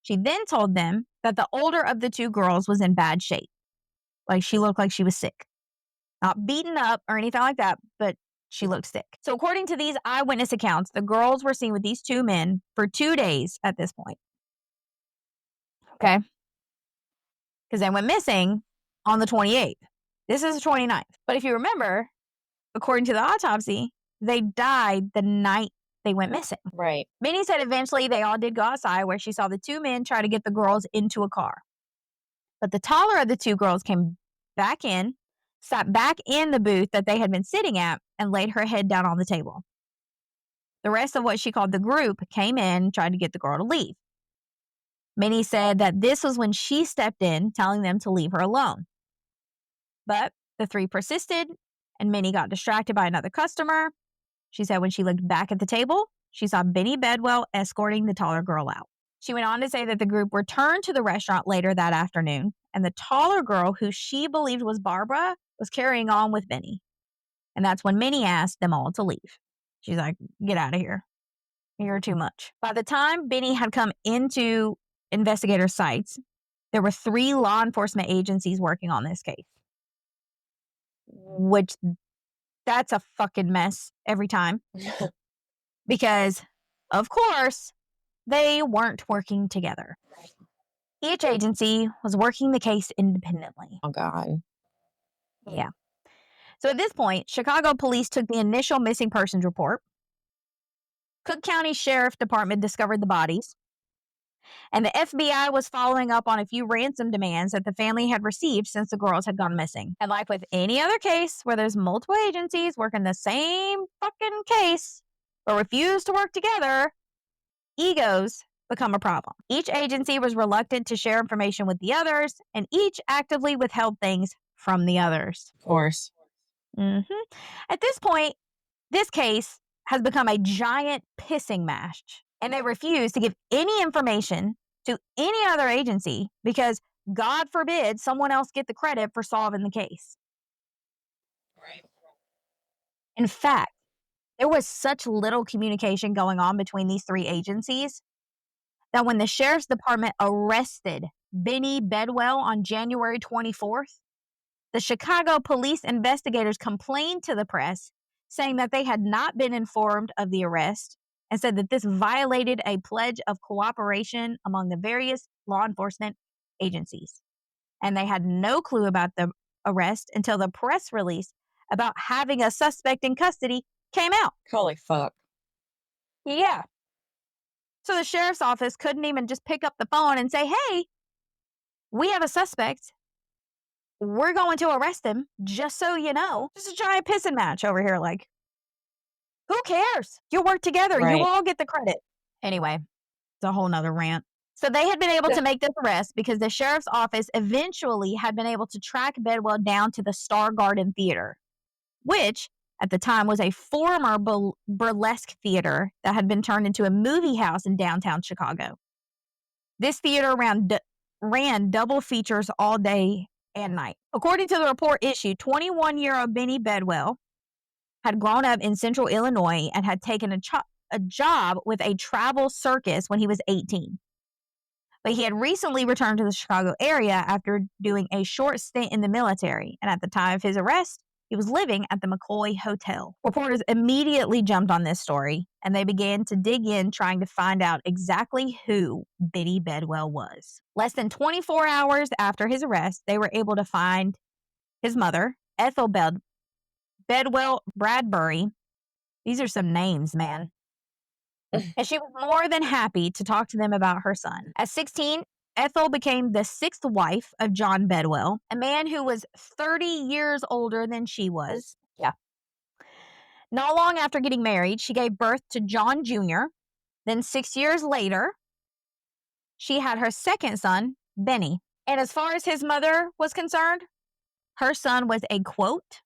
She then told them that the older of the 2 girls was in bad shape. Like, she looked like she was sick. Not beaten up or anything like that, but She looked sick. So according to these eyewitness accounts, the girls were seen with these two men for 2 days at this point. Okay? Because they went missing on the 28th. This is the 29th. But if you remember, according to the autopsy, they died the night they went missing. Right. Minnie said eventually they all did go outside where she saw the two men try to get the girls into a car. But the taller of the two girls came back in, sat back in the booth that they had been sitting at, and laid her head down on the table. The rest of what she called the group came in, tried to get the girl to leave. Minnie said that this was when she stepped in, telling them to leave her alone. But the three persisted, and Minnie got distracted by another customer. She said when she looked back at the table, she saw Benny Bedwell escorting the taller girl out. She went on to say that the group returned to the restaurant later that afternoon, and the taller girl, who she believed was Barbara, was carrying on with Benny. And that's when Minnie asked them all to leave. She's like, get out of here. You're too much. By the time Benny had come into investigator sites, there were 3 law enforcement agencies working on this case. Which, that's a fucking mess every time. Because, of course, they weren't working together. Each agency was working the case independently. Oh, God. Yeah. So at this point, Chicago police took the initial missing persons report. Cook County Sheriff Department discovered the bodies. And the FBI was following up on a few ransom demands that the family had received since the girls had gone missing. And like with any other case where there's multiple agencies working the same fucking case but refuse to work together, egos become a problem. Each agency was reluctant to share information with the others, and each actively withheld things from the others. Of course. At this point, this case has become a giant pissing match, and they refuse to give any information to any other agency because, God forbid, someone else get the credit for solving the case. Right. In fact, there was such little communication going on between these 3 agencies that when the sheriff's department arrested Benny Bedwell on January 24th, the Chicago police investigators complained to the press, saying that they had not been informed of the arrest and said that this violated a pledge of cooperation among the various law enforcement agencies. And they had no clue about the arrest until the press release about having a suspect in custody came out. Holy fuck. Yeah. So the sheriff's office couldn't even just pick up the phone and say, hey, we have a suspect. We're going to arrest him, just so you know. Just a giant pissing match over here. Like, who cares? You work together. Right. You all get the credit. Anyway, it's a whole nother rant. So they had been able to make this arrest because the sheriff's office eventually had been able to track Bedwell down to the Star Garden Theater, which at the time was a former burlesque theater that had been turned into a movie house in downtown Chicago. This theater ran double features all day and night. According to the report issued, 21-year-old Benny Bedwell had grown up in central Illinois and had taken a job with a travel circus when he was 18. But he had recently returned to the Chicago area after doing a short stint in the military, and at the time of his arrest, he was living at the McCoy Hotel. Reporters immediately jumped on this story, and they began to dig in, trying to find out exactly who Benny Bedwell was. Less than 24 hours after his arrest, they were able to find his mother, Ethel Bedwell Bradbury. These are some names, man. And she was more than happy to talk to them about her son. At 16, Ethel became the 6th wife of John Bedwell, a man who was 30 years older than she was. Yeah. Not long after getting married, she gave birth to John Jr. Then 6 years later, she had her second son, Benny. And as far as his mother was concerned, her son was a, quote,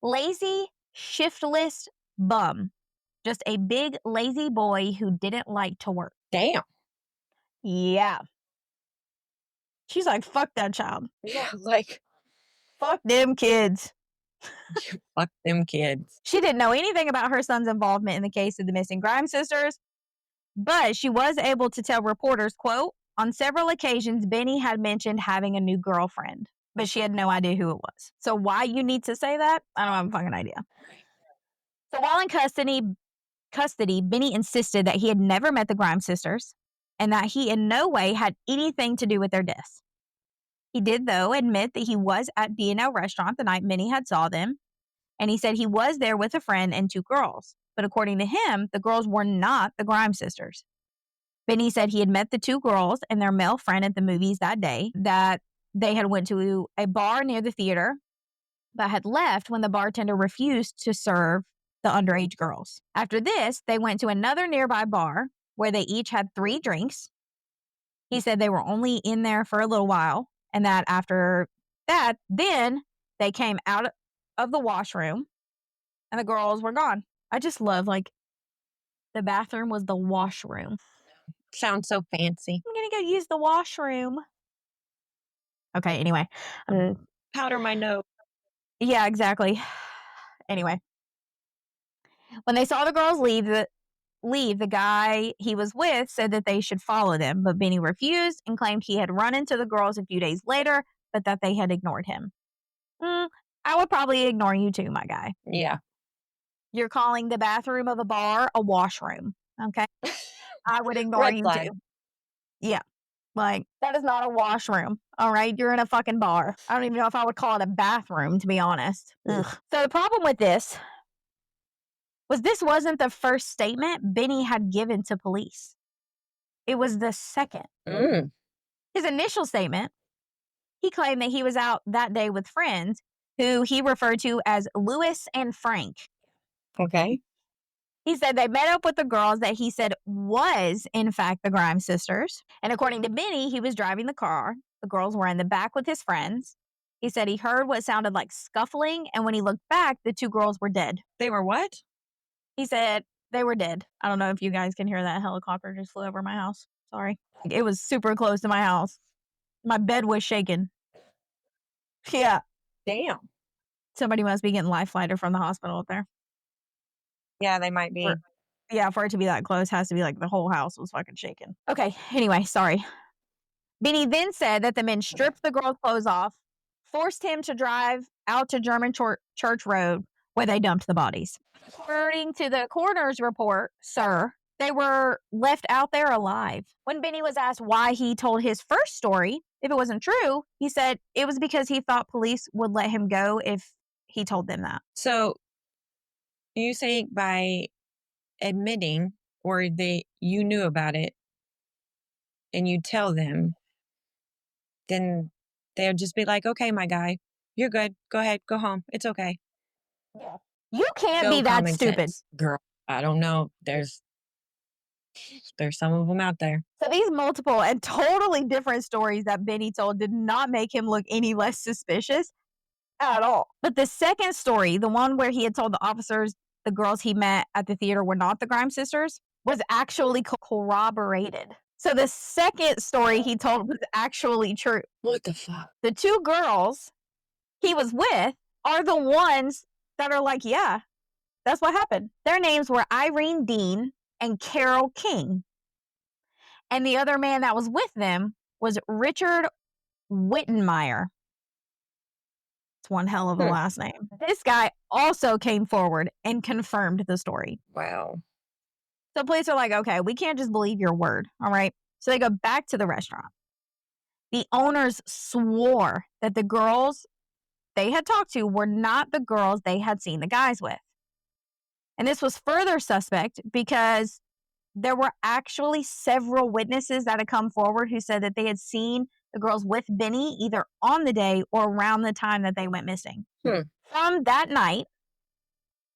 lazy, shiftless bum. Just a big, lazy boy who didn't like to work. Damn. Yeah. She's like, fuck that child. Yeah, like, Fuck them kids. fuck them kids. She didn't know anything about her son's involvement in the case of the missing Grime sisters, but she was able to tell reporters, quote, on several occasions, Benny had mentioned having a new girlfriend, but she had no idea who it was. So why you need to say that? I don't have a fucking idea. So while in custody, Benny insisted that he had never met the Grime sisters and that he in no way had anything to do with their deaths. He did, though, admit that he was at B&L restaurant the night Benny had saw them, and he said he was there with a friend and two girls. But according to him, the girls were not the Grime sisters. Benny said he had met the two girls and their male friend at the movies that day, that they had went to a bar near the theater, but had left when the bartender refused to serve the underage girls. After this, they went to another nearby bar where they each had 3 drinks. He said they were only in there for a little while, and that after that, then they came out of the washroom and the girls were gone. I just love, like, the bathroom was the washroom. Sounds so fancy. I'm gonna go use the washroom. Okay, anyway. Powder my nose. Yeah, exactly. Anyway. When they saw the girls leave, the guy he was with said that they should follow them, but Benny refused and claimed he had run into the girls a few days later, but that they had ignored him. I would probably ignore you too, my guy. Yeah. You're calling the bathroom of a bar a washroom, okay? I would ignore Red you flag. too. Yeah. Like, that is not a washroom, all right? You're in a fucking bar. I don't even know if I would call it a bathroom, to be honest. Ugh. So the problem with this wasn't the first statement Benny had given to police. It was the second. His initial statement, he claimed that he was out that day with friends who he referred to as Lewis and Frank. Okay. He said they met up with the girls that he said was, in fact, the Grime sisters. And according to Benny, he was driving the car. The girls were in the back with his friends. He said he heard what sounded like scuffling, and when he looked back, the two girls were dead. They were what? He said they were dead. I don't know if you guys can hear that helicopter just flew over my house. Sorry. It was super close to my house. My bed was shaking. Yeah. Damn. Somebody must be getting life flighted from the hospital up there. Yeah, they might be. For it to be that close has to be like the whole house was fucking shaking. Okay, anyway, sorry. Benny then said that the men stripped the girl's clothes off, forced him to drive out to German Church Road where they dumped the bodies. According to the coroner's report, sir, they were left out there alive. When Benny was asked why he told his first story, if it wasn't true, he said it was because he thought police would let him go if he told them that. So you say by admitting or you knew about it and you tell them, then they'll just be like, okay, my guy, you're good. Go ahead. Go home. It's okay. Yeah. You can't No be that common stupid. sense, girl. I don't know. There's some of them out there. So these multiple and totally different stories that Benny told did not make him look any less suspicious at all. But the second story, the one where he had told the officers the girls he met at the theater were not the Grime sisters, was actually corroborated. So the second story he told was actually true. What the fuck? The two girls he was with are the ones that are like, yeah, that's what happened. Their names were Irene Dean and Carol King. And the other man that was with them was Richard Wittenmeyer. It's one hell of a last name. This guy also came forward and confirmed the story. Wow. So police are like, okay, we can't just believe your word. All right. So they go back to the restaurant. The owners swore that the girls they had talked to were not the girls they had seen the guys with. And this was further suspect because there were actually several witnesses that had come forward who said that they had seen the girls with Benny either on the day or around the time that they went missing. From that night,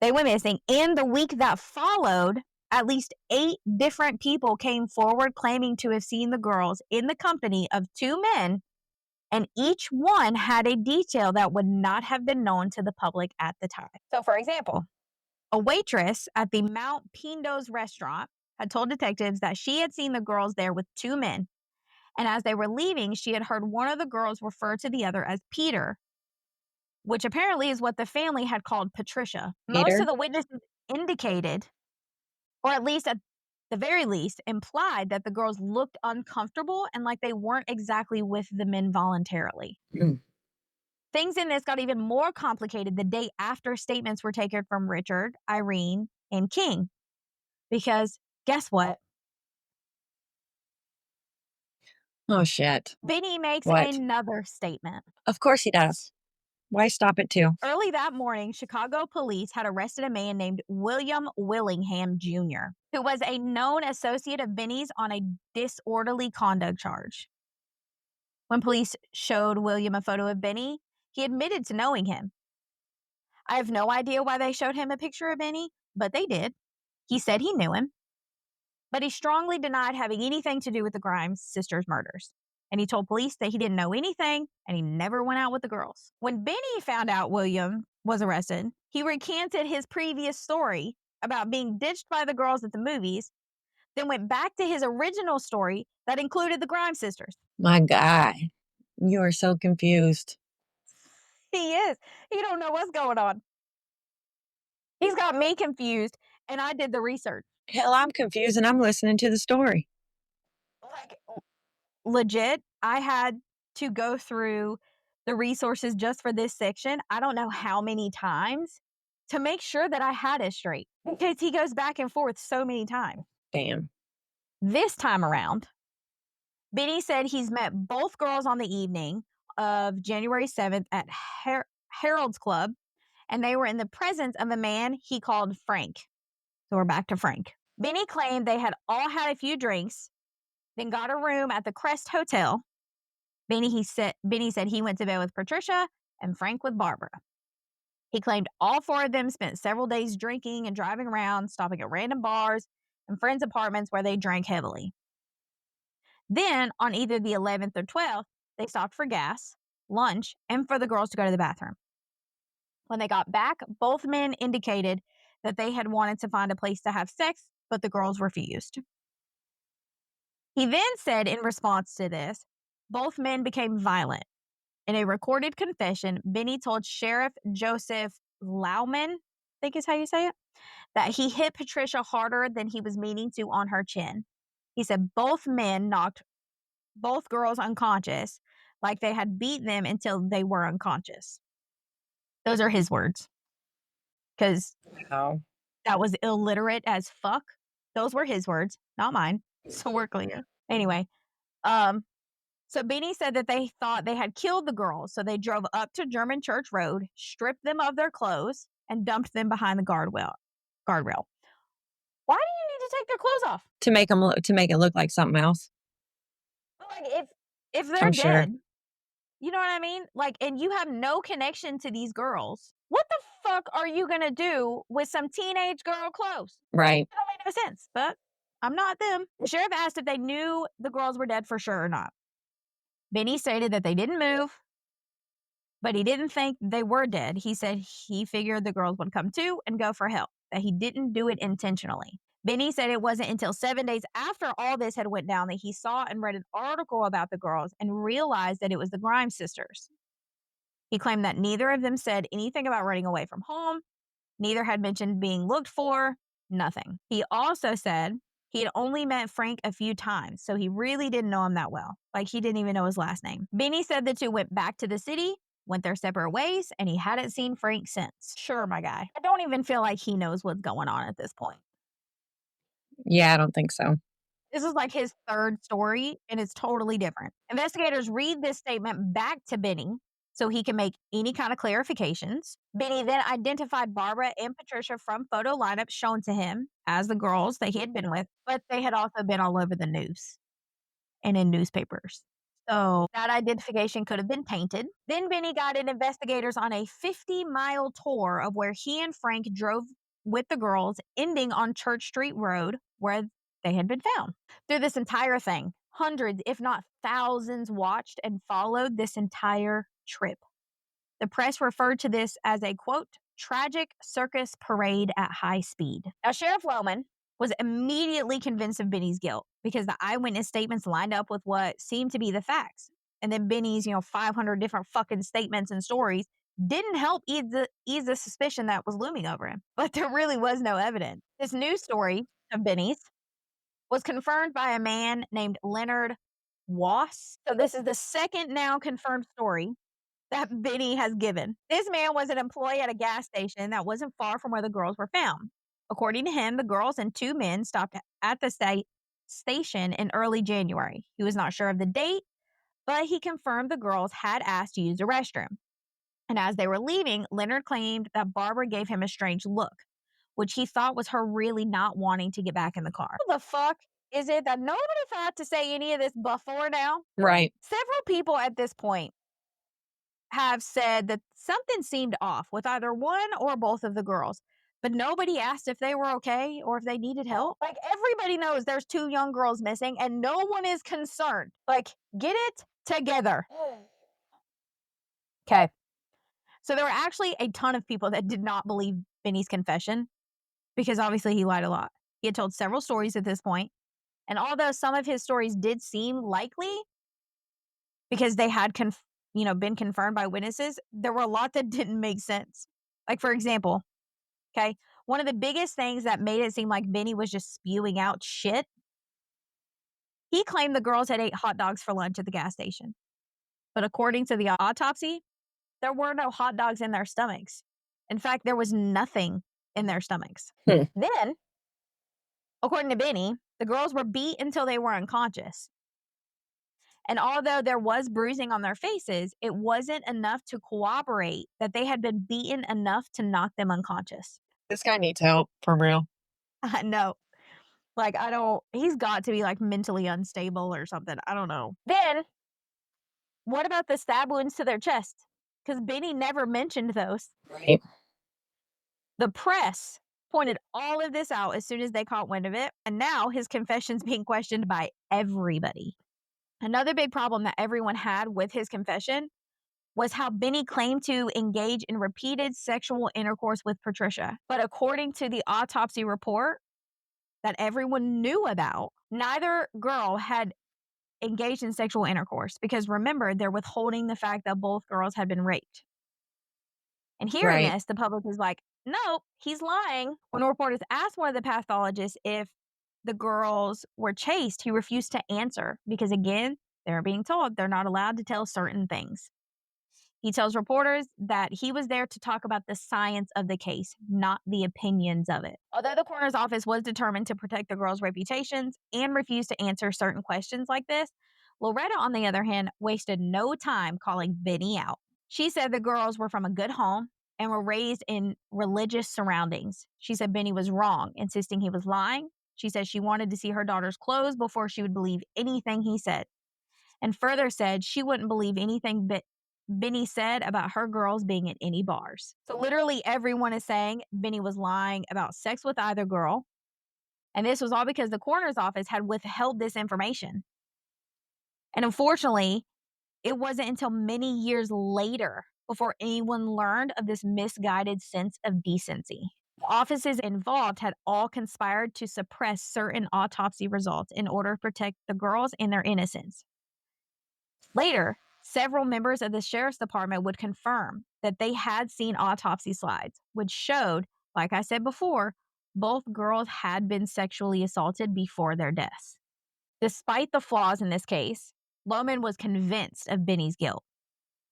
they went missing. And the week that followed, at least 8 different people came forward claiming to have seen the girls in the company of 2 men, and each one had a detail that would not have been known to the public at the time. So, for example, a waitress at the Mount Pindo's restaurant had told detectives that she had seen the girls there with 2 men. And as they were leaving, she had heard one of the girls refer to the other as Peter, which apparently is what the family had called Patricia. Most of the witnesses indicated, or at least at the very least, implied that the girls looked uncomfortable and like they weren't exactly with the men voluntarily. Things in this got even more complicated the day after statements were taken from Richard, Irene, and King. Because guess what? Oh, shit. Benny makes What? another statement. Of course he does. Why stop it too? Early that morning, Chicago police had arrested a man named William Willingham Jr., who was a known associate of Benny's on a disorderly conduct charge. When police showed William a photo of Benny, he admitted to knowing him. I have no idea why they showed him a picture of Benny, but they did. He said he knew him, but he strongly denied having anything to do with the Grimes sisters' murders. And he told police that he didn't know anything and he never went out with the girls. When Benny found out William was arrested, he recanted his previous story about being ditched by the girls at the movies, then went back to his original story that included the Grime sisters. My guy, you are so confused. He is. He don't know what's going on. He's got me confused, and I did the research. Hell, I'm confused and I'm listening to the story. Like, legit, I had to go through the resources just for this section. I don't know how many times to make sure that I had it straight because he goes back and forth so many times. Damn. This time around, Benny said he's met both girls on the evening of January 7th at Harold's Club, and they were in the presence of a man he called Frank. So we're back to Frank. Benny claimed they had all had a few drinks, then got a room at the Crest Hotel. Benny said he went to bed with Patricia and Frank with Barbara. He claimed all four of them spent several days drinking and driving around, stopping at random bars and friends' apartments where they drank heavily. Then, on either the 11th or 12th, they stopped for gas, lunch, and for the girls to go to the bathroom. When they got back, both men indicated that they had wanted to find a place to have sex, but the girls refused. He then said in response to this, both men became violent. In a recorded confession, Benny told Sheriff Joseph Lauman, I think is how you say it, that he hit Patricia harder than he was meaning to on her chin. He said both men knocked both girls unconscious, like they had beat them until they were unconscious. Those are his words. Because Wow. that was illiterate as fuck. Those were his words, not mine. So we're clear. Anyway, so Benny said that they thought they had killed the girls, so they drove up to German Church Road, stripped them of their clothes, and dumped them behind the guardrail. Why do you need to take their clothes off? To make it look like something else. Like if they're I'm dead, sure. you know what I mean? Like, and you have no connection to these girls. What the fuck are you gonna do with some teenage girl clothes? Right. It don't make no sense. But I'm not them. The sheriff asked if they knew the girls were dead for sure or not. Benny stated that they didn't move, but he didn't think they were dead. He said he figured the girls would come to and go for help, that he didn't do it intentionally. Benny said it wasn't until 7 days after all this had went down that he saw and read an article about the girls and realized that it was the Grime sisters. He claimed that neither of them said anything about running away from home. Neither had mentioned being looked for, nothing. He also said he had only met Frank a few times, so he really didn't know him that well. Like, he didn't even know his last name. Benny said the two went back to the city, went their separate ways, and he hadn't seen Frank since. Sure, my guy. I don't even feel like he knows what's going on at this point. Yeah, I don't think so. This is like his third story, and it's totally different. Investigators read this statement back to Benny so he can make any kind of clarifications. Benny then identified Barbara and Patricia from photo lineups shown to him as the girls that he had been with, but they had also been all over the news and in newspapers. So that identification could have been tainted. Then Benny guided investigators on a 50-mile tour of where he and Frank drove with the girls, ending on Church Street Road, where they had been found. Through this entire thing, hundreds, if not thousands, watched and followed this entire trip. The press referred to this as a, quote, tragic circus parade at high speed. Now, Sheriff Wellman was immediately convinced of Benny's guilt because the eyewitness statements lined up with what seemed to be the facts. And then Benny's, 500 different fucking statements and stories didn't help ease the suspicion that was looming over him. But there really was no evidence. This news story of Benny's was confirmed by a man named Leonard Wass. So this is the second now confirmed story that Benny has given. This man was an employee at a gas station that wasn't far from where the girls were found. According to him, the girls and two men stopped at the station in early January. He was not sure of the date, but he confirmed the girls had asked to use the restroom. And as they were leaving, Leonard claimed that Barbara gave him a strange look, which he thought was her really not wanting to get back in the car. How the fuck is it that nobody thought to say any of this before now? Right. Several people at this point have said that something seemed off with either one or both of the girls, but nobody asked if they were okay or if they needed help. Like, everybody knows there's two young girls missing and no one is concerned. Like, get it together. Okay. So there were actually a ton of people that did not believe Benny's confession because obviously he lied a lot. He had told several stories at this point, and although some of his stories did seem likely because they had been confirmed by witnesses, there were a lot that didn't make sense. Like, for example, okay, one of the biggest things that made it seem like Benny was just spewing out shit, he claimed the girls had ate hot dogs for lunch at the gas station. But according to the autopsy, there were no hot dogs in their stomachs. In fact, there was nothing in their stomachs. Then, according to Benny, the girls were beat until they were unconscious. And although there was bruising on their faces, it wasn't enough to corroborate that they had been beaten enough to knock them unconscious. This guy needs help, for real. I know. Like, he's got to be like mentally unstable or something. I don't know. Then, what about the stab wounds to their chest? Because Benny never mentioned those. Right. The press pointed all of this out as soon as they caught wind of it, and now his confession's being questioned by everybody. Another big problem that everyone had with his confession was how Benny claimed to engage in repeated sexual intercourse with Patricia. But according to the autopsy report that everyone knew about, neither girl had engaged in sexual intercourse because remember, they're withholding the fact that both girls had been raped. And hearing Right. this, the public was like, nope, he's lying. When reporters asked one of the pathologists if the girls were chased, he refused to answer because, again, they're being told they're not allowed to tell certain things. He tells reporters that he was there to talk about the science of the case, not the opinions of it. Although the coroner's office was determined to protect the girls' reputations and refused to answer certain questions like this, Loretta, on the other hand, wasted no time calling Benny out. She said the girls were from a good home and were raised in religious surroundings. She said Benny was wrong, insisting he was lying. She said she wanted to see her daughter's clothes before she would believe anything he said. And further said she wouldn't believe anything Benny said about her girls being in any bars. So literally everyone is saying Benny was lying about sex with either girl. And this was all because the coroner's office had withheld this information. And unfortunately, it wasn't until many years later before anyone learned of this misguided sense of decency. The offices involved had all conspired to suppress certain autopsy results in order to protect the girls and their innocence. Later, several members of the sheriff's department would confirm that they had seen autopsy slides, which showed, like I said before, both girls had been sexually assaulted before their deaths. Despite the flaws in this case, Lohman was convinced of Benny's guilt.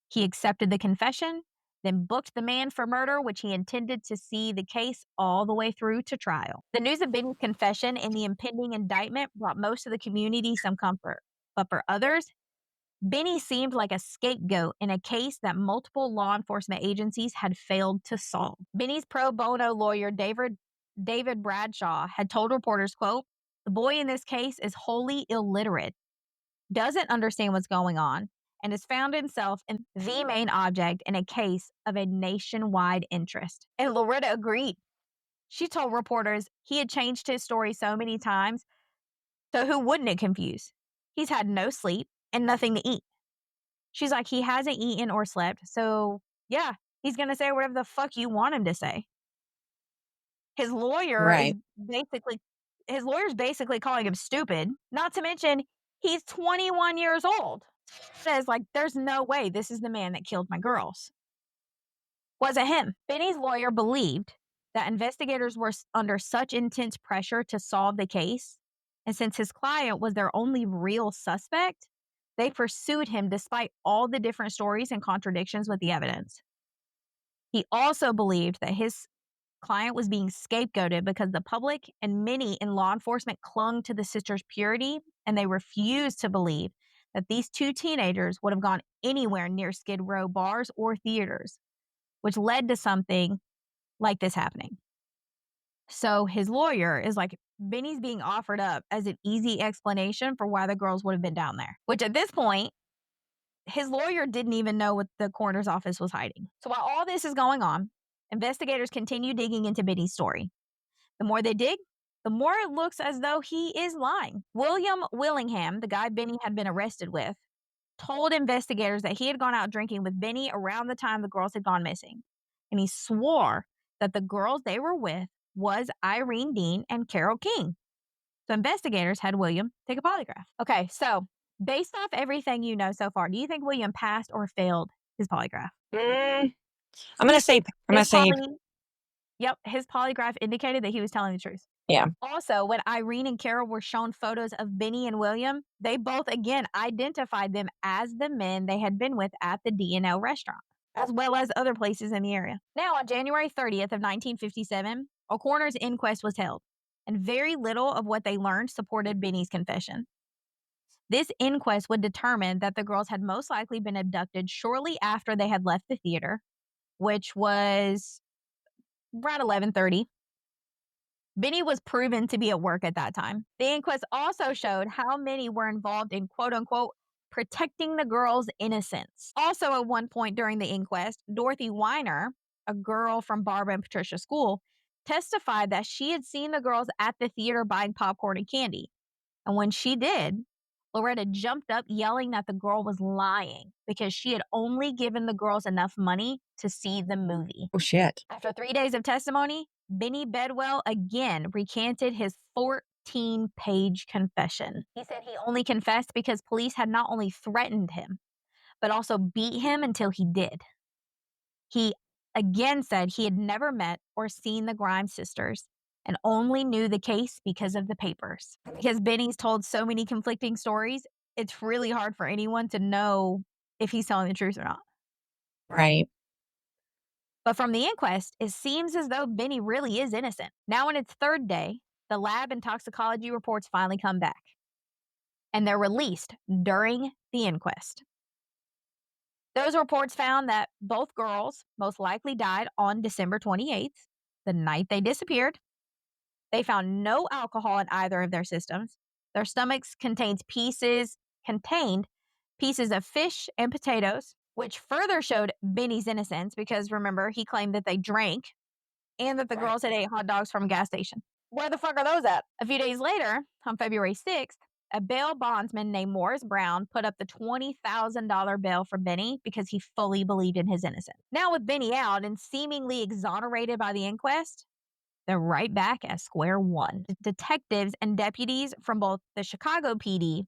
He accepted the confession, then booked the man for murder, which he intended to see the case all the way through to trial. The news of Benny's confession and the impending indictment brought most of the community some comfort, but for others, Benny seemed like a scapegoat in a case that multiple law enforcement agencies had failed to solve. Benny's pro bono lawyer, David Bradshaw, had told reporters, quote, "The boy in this case is wholly illiterate, doesn't understand what's going on, and has found himself in the main object in a case of a nationwide interest." And Loretta agreed. She told reporters he had changed his story so many times, so who wouldn't it confuse? He's had no sleep and nothing to eat. She's like, he hasn't eaten or slept, so yeah, he's gonna say whatever the fuck you want him to say. His lawyer is Right. basically his lawyer's basically calling him stupid, not to mention he's 21 years old. Says, like, there's no way this is the man that killed my girls. Wasn't him. Benny's lawyer believed that investigators were under such intense pressure to solve the case, and since his client was their only real suspect, They pursued him despite all the different stories and contradictions with the evidence. He also believed that his client was being scapegoated because the public and many in law enforcement clung to the sisters' purity, and they refused to believe that these two teenagers would have gone anywhere near Skid Row bars or theaters, which led to something like this happening. So his lawyer is like, Benny's being offered up as an easy explanation for why the girls would have been down there, which at this point, his lawyer didn't even know what the coroner's office was hiding. So while all this is going on, investigators continue digging into Benny's story. The more they dig, the more it looks as though he is lying. William Willingham, the guy Benny had been arrested with, told investigators that he had gone out drinking with Benny around the time the girls had gone missing. And he swore that the girls they were with was Irene Dean and Carol King. So investigators had William take a polygraph. Okay, so based off everything you know so far, do you think William passed or failed his polygraph? Mm, I'm gonna say. I'm gonna His say. his polygraph indicated that he was telling the truth. Yeah. Also, when Irene and Carol were shown photos of Benny and William, they both again identified them as the men they had been with at the D&L restaurant, as well as other places in the area. Now, on January 30th of 1957, a coroner's inquest was held, and very little of what they learned supported Benny's confession. This inquest would determine that the girls had most likely been abducted shortly after they had left the theater, which was around 11:30. Benny was proven to be at work at that time. The inquest also showed how many were involved in quote unquote protecting the girls' innocence. Also, at one point during the inquest, Dorothy Weiner, a girl from Barbara and Patricia School, testified that she had seen the girls at the theater buying popcorn and candy. And when she did, Loretta jumped up yelling that the girl was lying because she had only given the girls enough money to see the movie. Oh shit. After 3 days of testimony, Benny Bedwell again recanted his 14-page confession. He said he only confessed because police had not only threatened him, but also beat him until he did. He again said he had never met or seen the Grime sisters and only knew the case because of the papers. Because Benny's told so many conflicting stories, it's really hard for anyone to know if he's telling the truth or not. Right. But from the inquest, it seems as though Benny really is innocent. Now, in its third day, the lab and toxicology reports finally come back, and they're released during the inquest. Those reports found that both girls most likely died on December 28th, the night they disappeared. They found no alcohol in either of their systems. Their stomachs contained pieces of fish and potatoes, which further showed Benny's innocence because remember, he claimed that they drank and that the girls had ate hot dogs from a gas station. Where the fuck are those at? A few days later, on February 6th, a bail bondsman named Morris Brown put up the $20,000 bail for Benny because he fully believed in his innocence. Now, with Benny out and seemingly exonerated by the inquest, they're right back at square one. Detectives and deputies from both the Chicago PD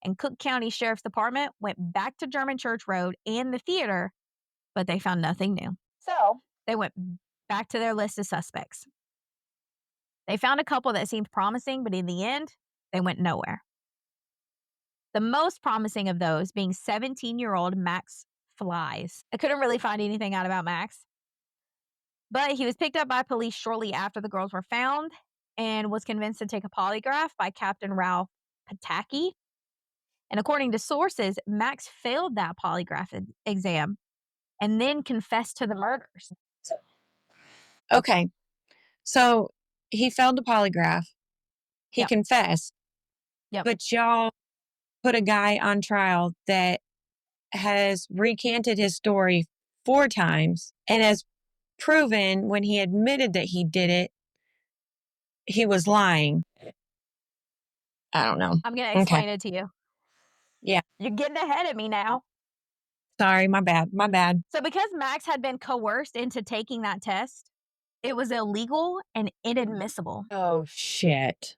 and Cook County Sheriff's Department went back to German Church Road and the theater, but they found nothing new. So they went back to their list of suspects. They found a couple that seemed promising, but in the end, they went nowhere. The most promising of those being 17-year-old Max Flies. I couldn't really find anything out about Max, but he was picked up by police shortly after the girls were found and was convinced to take a polygraph by Captain Ralph Pataki. And according to sources, Max failed that polygraph exam and then confessed to the murders. Okay. So he failed the polygraph. He Yep. confessed. Yep. But y'all put a guy on trial that has recanted his story 4 times and has proven when he admitted that he did it, he was lying. I don't know. I'm going to explain it to you. Yeah. You're getting ahead of me now. Sorry, my bad. My bad. So because Max had been coerced into taking that test, it was illegal and inadmissible, Oh, shit.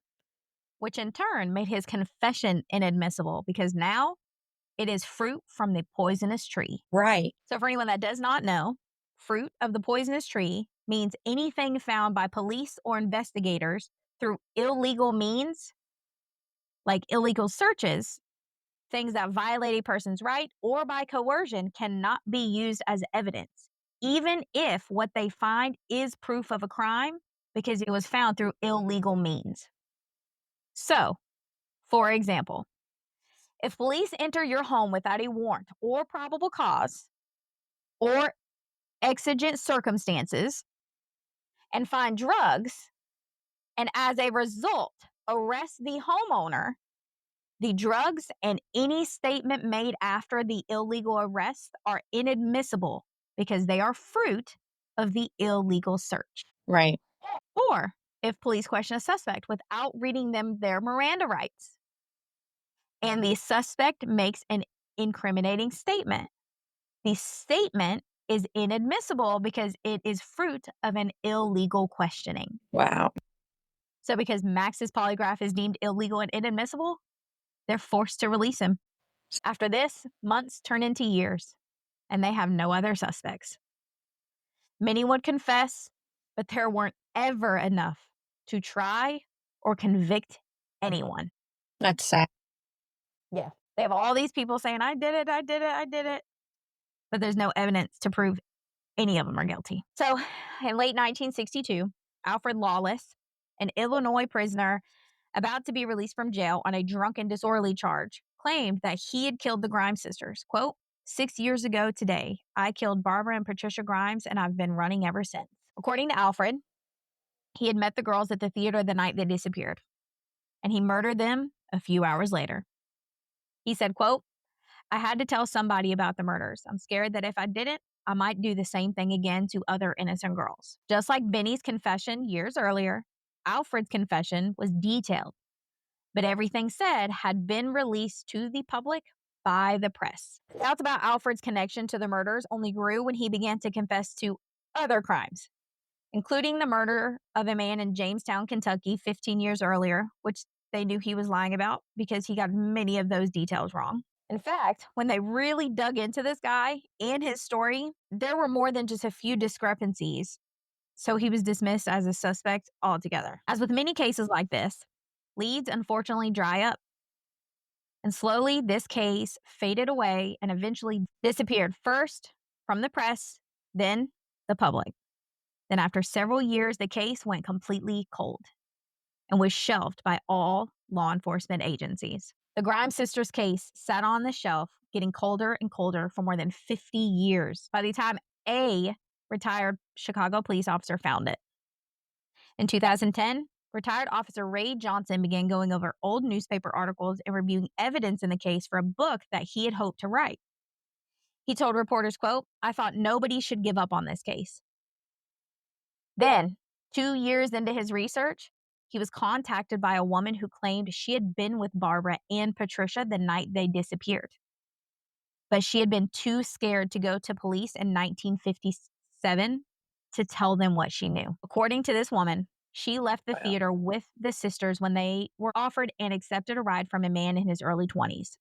which in turn made his confession inadmissible because now it is fruit from the poisonous tree. Right. So for anyone that does not know, fruit of the poisonous tree means anything found by police or investigators through illegal means, like illegal searches, things that violate a person's right or by coercion cannot be used as evidence, even if what they find is proof of a crime because it was found through illegal means. So, for example, if police enter your home without a warrant or probable cause or exigent circumstances and find drugs, and as a result, arrest the homeowner, the drugs and any statement made after the illegal arrest are inadmissible because they are fruit of the illegal search. Right. Or if police question a suspect without reading them their Miranda rights, and the suspect makes an incriminating statement, the statement is inadmissible because it is fruit of an illegal questioning. Wow. So, because Max's polygraph is deemed illegal and inadmissible, they're forced to release him. After this, months turn into years, and they have no other suspects. Many would confess, but there weren't ever enough to try or convict anyone. That's sad. Yeah. They have all these people saying, I did it, I did it, I did it. But there's no evidence to prove any of them are guilty. So, in late 1962, Alfred Lawless, an Illinois prisoner about to be released from jail on a drunken disorderly charge, claimed that he had killed the Grime sisters. Quote, 6 years ago today, I killed Barbara and Patricia Grimes, and I've been running ever since. According to Alfred, he had met the girls at the theater the night they disappeared, and he murdered them a few hours later. He said, quote, I had to tell somebody about the murders. I'm scared that if I didn't, I might do the same thing again to other innocent girls. Just like Benny's confession years earlier, Alfred's confession was detailed, but everything said had been released to the public by the press. Doubts about Alfred's connection to the murders only grew when he began to confess to other crimes, including the murder of a man in Jamestown, Kentucky 15 years earlier, which they knew he was lying about because he got many of those details wrong. In fact, when they really dug into this guy and his story, there were more than just a few discrepancies. So he was dismissed as a suspect altogether. As with many cases like this, leads unfortunately dry up. And slowly, this case faded away and eventually disappeared first from the press, then the public. Then, after several years, the case went completely cold and was shelved by all law enforcement agencies. The Grime Sisters case sat on the shelf, getting colder and colder for more than 50 years by the time a retired Chicago police officer found it. In 2010, retired officer Ray Johnson began going over old newspaper articles and reviewing evidence in the case for a book that he had hoped to write. He told reporters, quote, I thought nobody should give up on this case. Then, 2 years into his research, he was contacted by a woman who claimed she had been with Barbara and Patricia the night they disappeared. But she had been too scared to go to police in 1957 to tell them what she knew. According to this woman, she left the theater with the sisters when they were offered and accepted a ride from a man in his early 20s.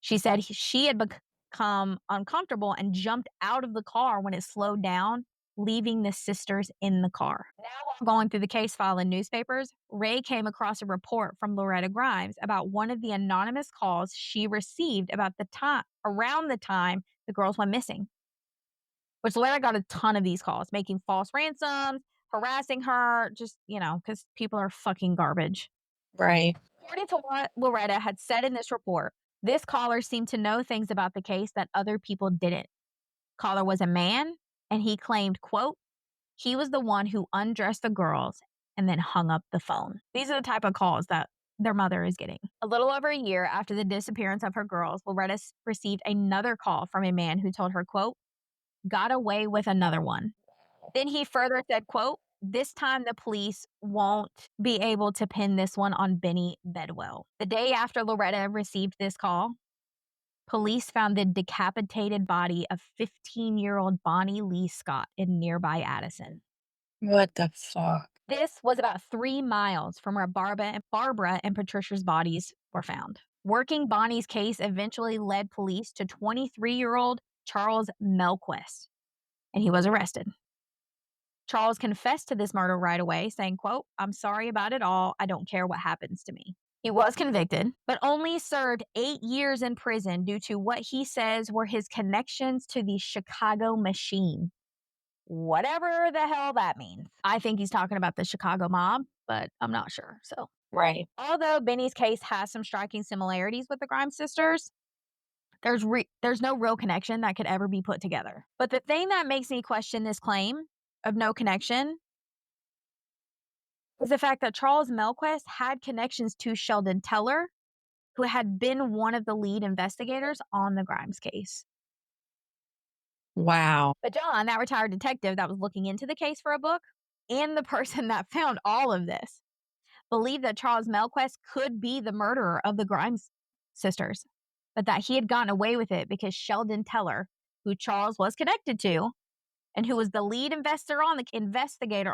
She said she had become uncomfortable and jumped out of the car when it slowed down, leaving the sisters in the car. Now, while going through the case file in newspapers, Ray came across a report from Loretta Grimes about one of the anonymous calls she received about around the time the girls went missing. Which Loretta got a ton of these calls, making false ransoms, harassing her, just, because people are fucking garbage. Right. According to what Loretta had said in this report, this caller seemed to know things about the case that other people didn't. Caller was a man, and he claimed, quote, he was the one who undressed the girls and then hung up the phone. These are the type of calls that their mother is getting. A little over a year after the disappearance of her girls, Loretta received another call from a man who told her, quote, got away with another one. Then he further said, quote, this time the police won't be able to pin this one on Benny Bedwell. The day after Loretta received this call, police found the decapitated body of 15-year-old Bonnie Lee Scott in nearby Addison. What the fuck? This was about 3 miles from where Barbara and Patricia's bodies were found. Working Bonnie's case eventually led police to 23-year-old Charles Melquist, and he was arrested. Charles confessed to this murder right away, saying, quote, I'm sorry about it all. I don't care what happens to me. He was convicted, but only served 8 years in prison due to what he says were his connections to the Chicago machine. Whatever the hell that means. I think he's talking about the Chicago mob, but I'm not sure. So, Right. although Benny's case has some striking similarities with the Grime sisters, there's no real connection that could ever be put together. But the thing that makes me question this claim of no connection is the fact that Charles Melquest had connections to Sheldon Teller, who had been one of the lead investigators on the Grimes case. Wow. But John, that retired detective that was looking into the case for a book, and the person that found all of this, believed that Charles Melquest could be the murderer of the Grimes sisters, but that he had gotten away with it because Sheldon Teller, who Charles was connected to, and who was the lead investigator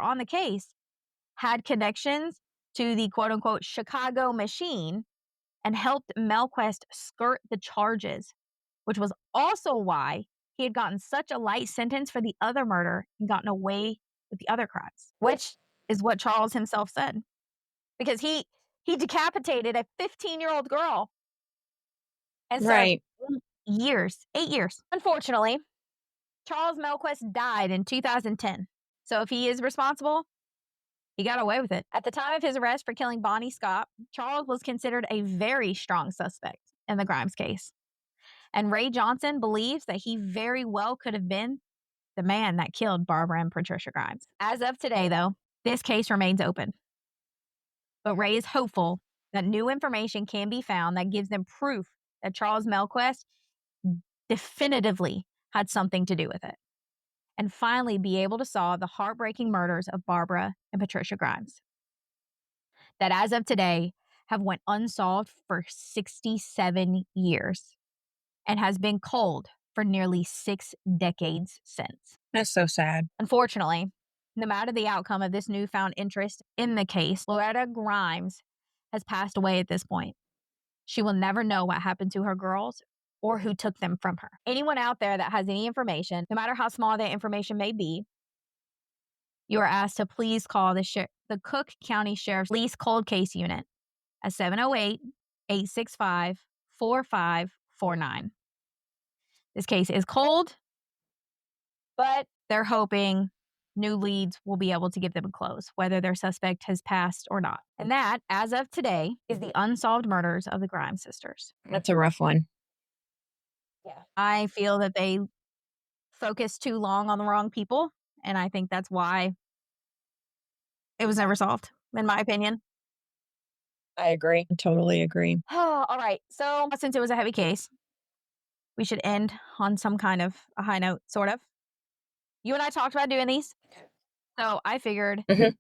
on the case, had connections to the quote unquote Chicago machine and helped Melquest skirt the charges, which was also why he had gotten such a light sentence for the other murder and gotten away with the other crimes, which is what Charles himself said. Because he decapitated a 15-year-old girl and served Right. 8 years. 8 years. Unfortunately, Charles Melquest died in 2010. So if he is responsible, he got away with it. At the time of his arrest for killing Bonnie Scott, Charles was considered a very strong suspect in the Grimes case. And Ray Johnson believes that he very well could have been the man that killed Barbara and Patricia Grimes. As of today, though, this case remains open. But Ray is hopeful that new information can be found that gives them proof that Charles Melquest definitively had something to do with it, and finally be able to solve the heartbreaking murders of Barbara and Patricia Grimes that as of today have went unsolved for 67 years and has been cold for nearly 6 decades since. That's so sad. Unfortunately, no matter the outcome of this newfound interest in the case, Loretta Grimes has passed away at this point. She will never know what happened to her girls or who took them from her. Anyone out there that has any information, no matter how small that information may be, you are asked to please call the Cook County Sheriff's Police Cold Case Unit at 708-865-4549. This case is cold, but they're hoping new leads will be able to give them a close, whether their suspect has passed or not. And that, as of today, is the unsolved murders of the Grime sisters. That's a rough one. Yeah. I feel that they focused too long on the wrong people, and I think that's why it was never solved, in my opinion. I agree. I totally agree. All right. So, since it was a heavy case, we should end on some kind of a high note, sort of. You and I talked about doing these. So, I figured Mhm.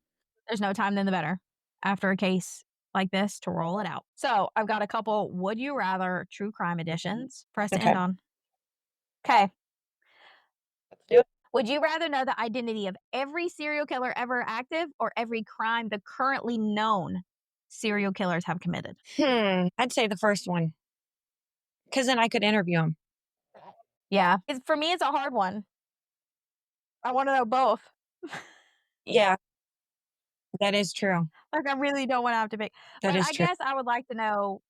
there's no time than the better after a case like this to roll it out. So, I've got a couple would you rather true crime editions for us to end Okay. on. Okay. Let's do it. Would you rather know the identity of every serial killer ever active or every crime the currently known serial killers have committed? I'd say the first one because then I could interview him. Yeah. For me, it's a hard one. I want to know both. Yeah, that is true. Like, I really don't want to have to pick. That But is I true. guess I would like to know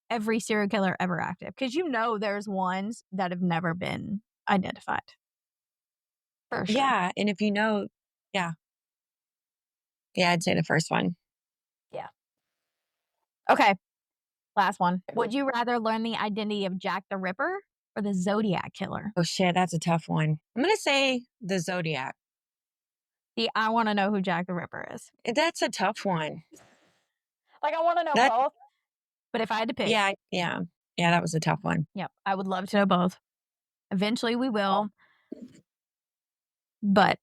every serial killer ever active because there's ones that have never been identified. For sure. Yeah, and if you know, yeah, yeah, I'd say the first one. Yeah. Okay. Last one. Would you rather learn the identity of Jack the Ripper or the Zodiac Killer? Oh shit, that's a tough one. I'm gonna say the Zodiac. I want to know who Jack the Ripper is. That's a tough one. Like, I want to know That both, but if I had to pick, yeah, yeah, yeah. That was a tough one. yep, I would love to know both. Eventually we will, but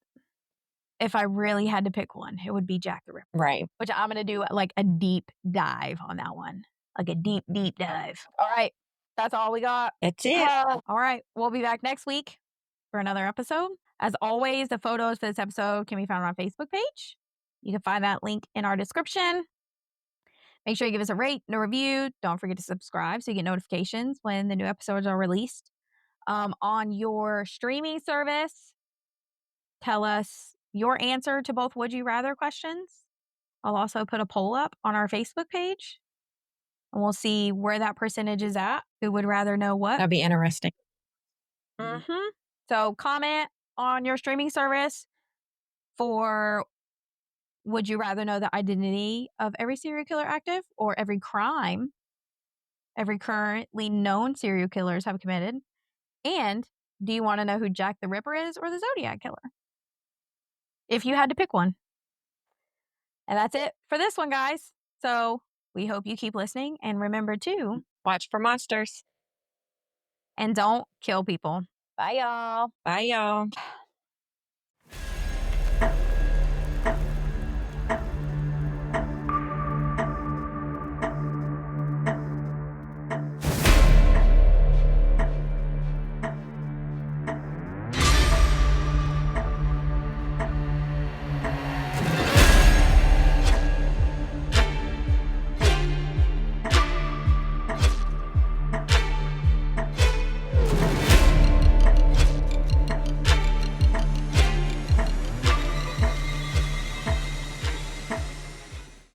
if I really had to pick one, it would be Jack the Ripper, Right. which I'm going to do like a deep dive on that one. Like a deep, deep dive. All right. That's all we got. That's it. All right. We'll be back next week for another episode. As always, the photos for this episode can be found on our Facebook page. You can find that link in our description. Make sure you give us a rate and a review. Don't forget to subscribe so you get notifications when the new episodes are released. On your streaming service, tell us your answer to both would you rather questions. I'll also put a poll up on our Facebook page. and we'll see where that percentage is at. Who would rather know what? That'd be interesting. Mm-hmm. So comment on your streaming service for would you rather know the identity of every serial killer active or every crime every currently known serial killers have committed? And do you want to know who Jack the Ripper is or the Zodiac Killer? If you had to pick one. And that's it for this one, guys. So we hope you keep listening and remember to Watch for monsters. and don't kill people. Bye, y'all. Bye, y'all.